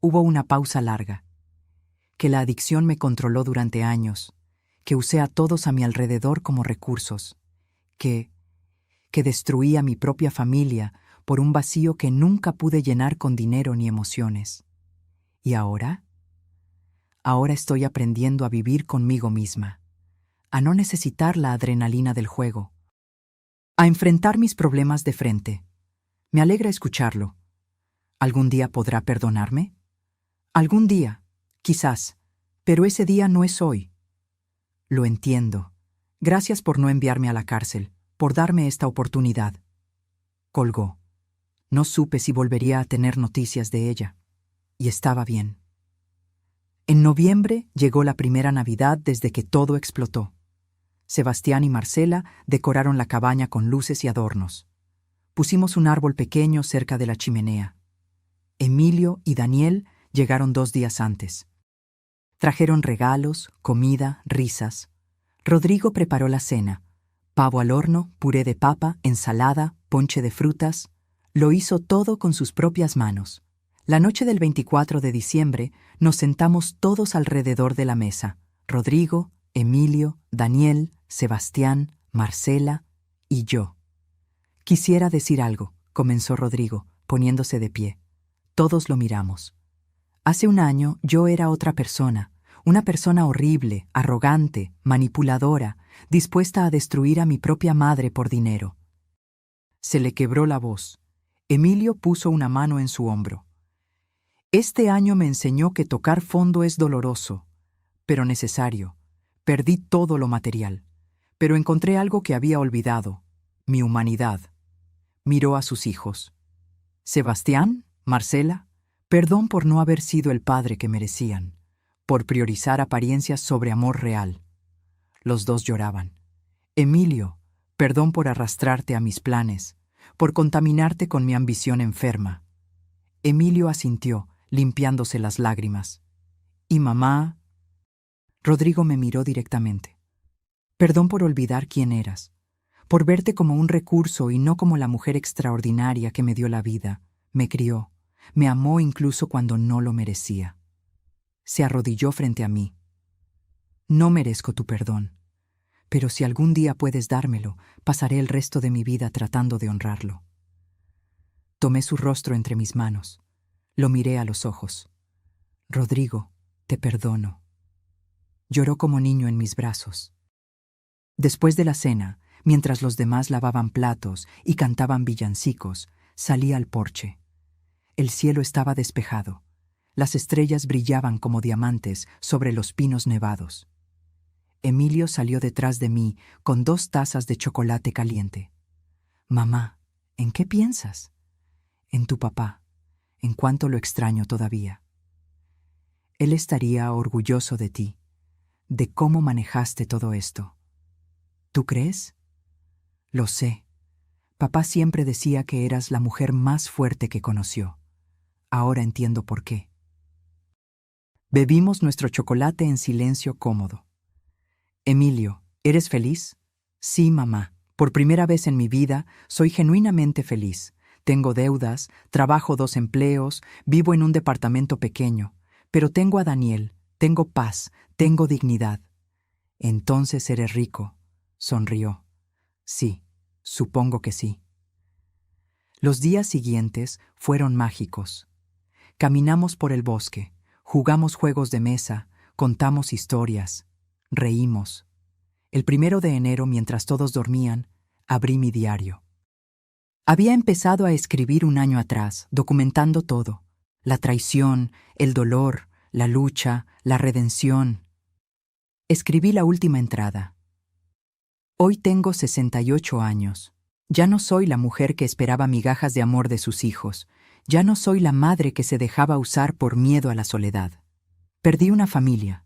Hubo una pausa larga. Que la adicción me controló durante años, que usé a todos a mi alrededor como recursos, que destruí a mi propia familia por un vacío que nunca pude llenar con dinero ni emociones. ¿Y ahora? Ahora estoy aprendiendo a vivir conmigo misma, a no necesitar la adrenalina del juego, a enfrentar mis problemas de frente. Me alegra escucharlo. ¿Algún día podrá perdonarme? Algún día, quizás, pero ese día no es hoy. Lo entiendo. Gracias por no enviarme a la cárcel, por darme esta oportunidad. Colgó. No supe si volvería a tener noticias de ella. Y estaba bien. En noviembre llegó la primera Navidad desde que todo explotó. Sebastián y Marcela decoraron la cabaña con luces y adornos. Pusimos un árbol pequeño cerca de la chimenea. Emilio y Daniel llegaron 2 días antes. Trajeron regalos, comida, risas. Rodrigo preparó la cena. Pavo al horno, puré de papa, ensalada, ponche de frutas. Lo hizo todo con sus propias manos. La noche del 24 de diciembre nos sentamos todos alrededor de la mesa. Rodrigo, Emilio, Daniel, Sebastián, Marcela y yo. Quisiera decir algo, comenzó Rodrigo, poniéndose de pie. Todos lo miramos. Hace un año yo era otra persona, una persona horrible, arrogante, manipuladora, dispuesta a destruir a mi propia madre por dinero. Se le quebró la voz. Emilio puso una mano en su hombro. Este año me enseñó que tocar fondo es doloroso, pero necesario. Perdí todo lo material, pero encontré algo que había olvidado, mi humanidad. Miró a sus hijos. Sebastián, Marcela, perdón por no haber sido el padre que merecían, por priorizar apariencias sobre amor real. Los dos lloraban. Emilio, perdón por arrastrarte a mis planes, por contaminarte con mi ambición enferma. Emilio asintió, limpiándose las lágrimas. ¿Y mamá? Rodrigo me miró directamente. Perdón por olvidar quién eras, por verte como un recurso y no como la mujer extraordinaria que me dio la vida, me crió, me amó incluso cuando no lo merecía. Se arrodilló frente a mí. No merezco tu perdón, pero si algún día puedes dármelo, pasaré el resto de mi vida tratando de honrarlo. Tomé su rostro entre mis manos. Lo miré a los ojos. Rodrigo, te perdono. Lloró como niño en mis brazos. Después de la cena, mientras los demás lavaban platos y cantaban villancicos, salí al porche. El cielo estaba despejado. Las estrellas brillaban como diamantes sobre los pinos nevados. Emilio salió detrás de mí con 2 tazas de chocolate caliente. Mamá, ¿en qué piensas? En tu papá. En cuánto lo extraño todavía. Él estaría orgulloso de ti, de cómo manejaste todo esto. ¿Tú crees? Lo sé. Papá siempre decía que eras la mujer más fuerte que conoció. Ahora entiendo por qué. Bebimos nuestro chocolate en silencio cómodo. Emilio, ¿eres feliz? Sí, mamá. Por primera vez en mi vida, soy genuinamente feliz. Tengo deudas, trabajo 2 empleos, vivo en un departamento pequeño, pero tengo a Daniel, tengo paz, tengo dignidad. Entonces eres rico, sonrió. Sí, supongo que sí. Los días siguientes fueron mágicos. Caminamos por el bosque, jugamos juegos de mesa, contamos historias, reímos. El 1 de enero, mientras todos dormían, abrí mi diario. Había empezado a escribir un año atrás, documentando todo. La traición, el dolor, la lucha, la redención. Escribí la última entrada. Hoy tengo 68 años. Ya no soy la mujer que esperaba migajas de amor de sus hijos. Ya no soy la madre que se dejaba usar por miedo a la soledad. Perdí una familia,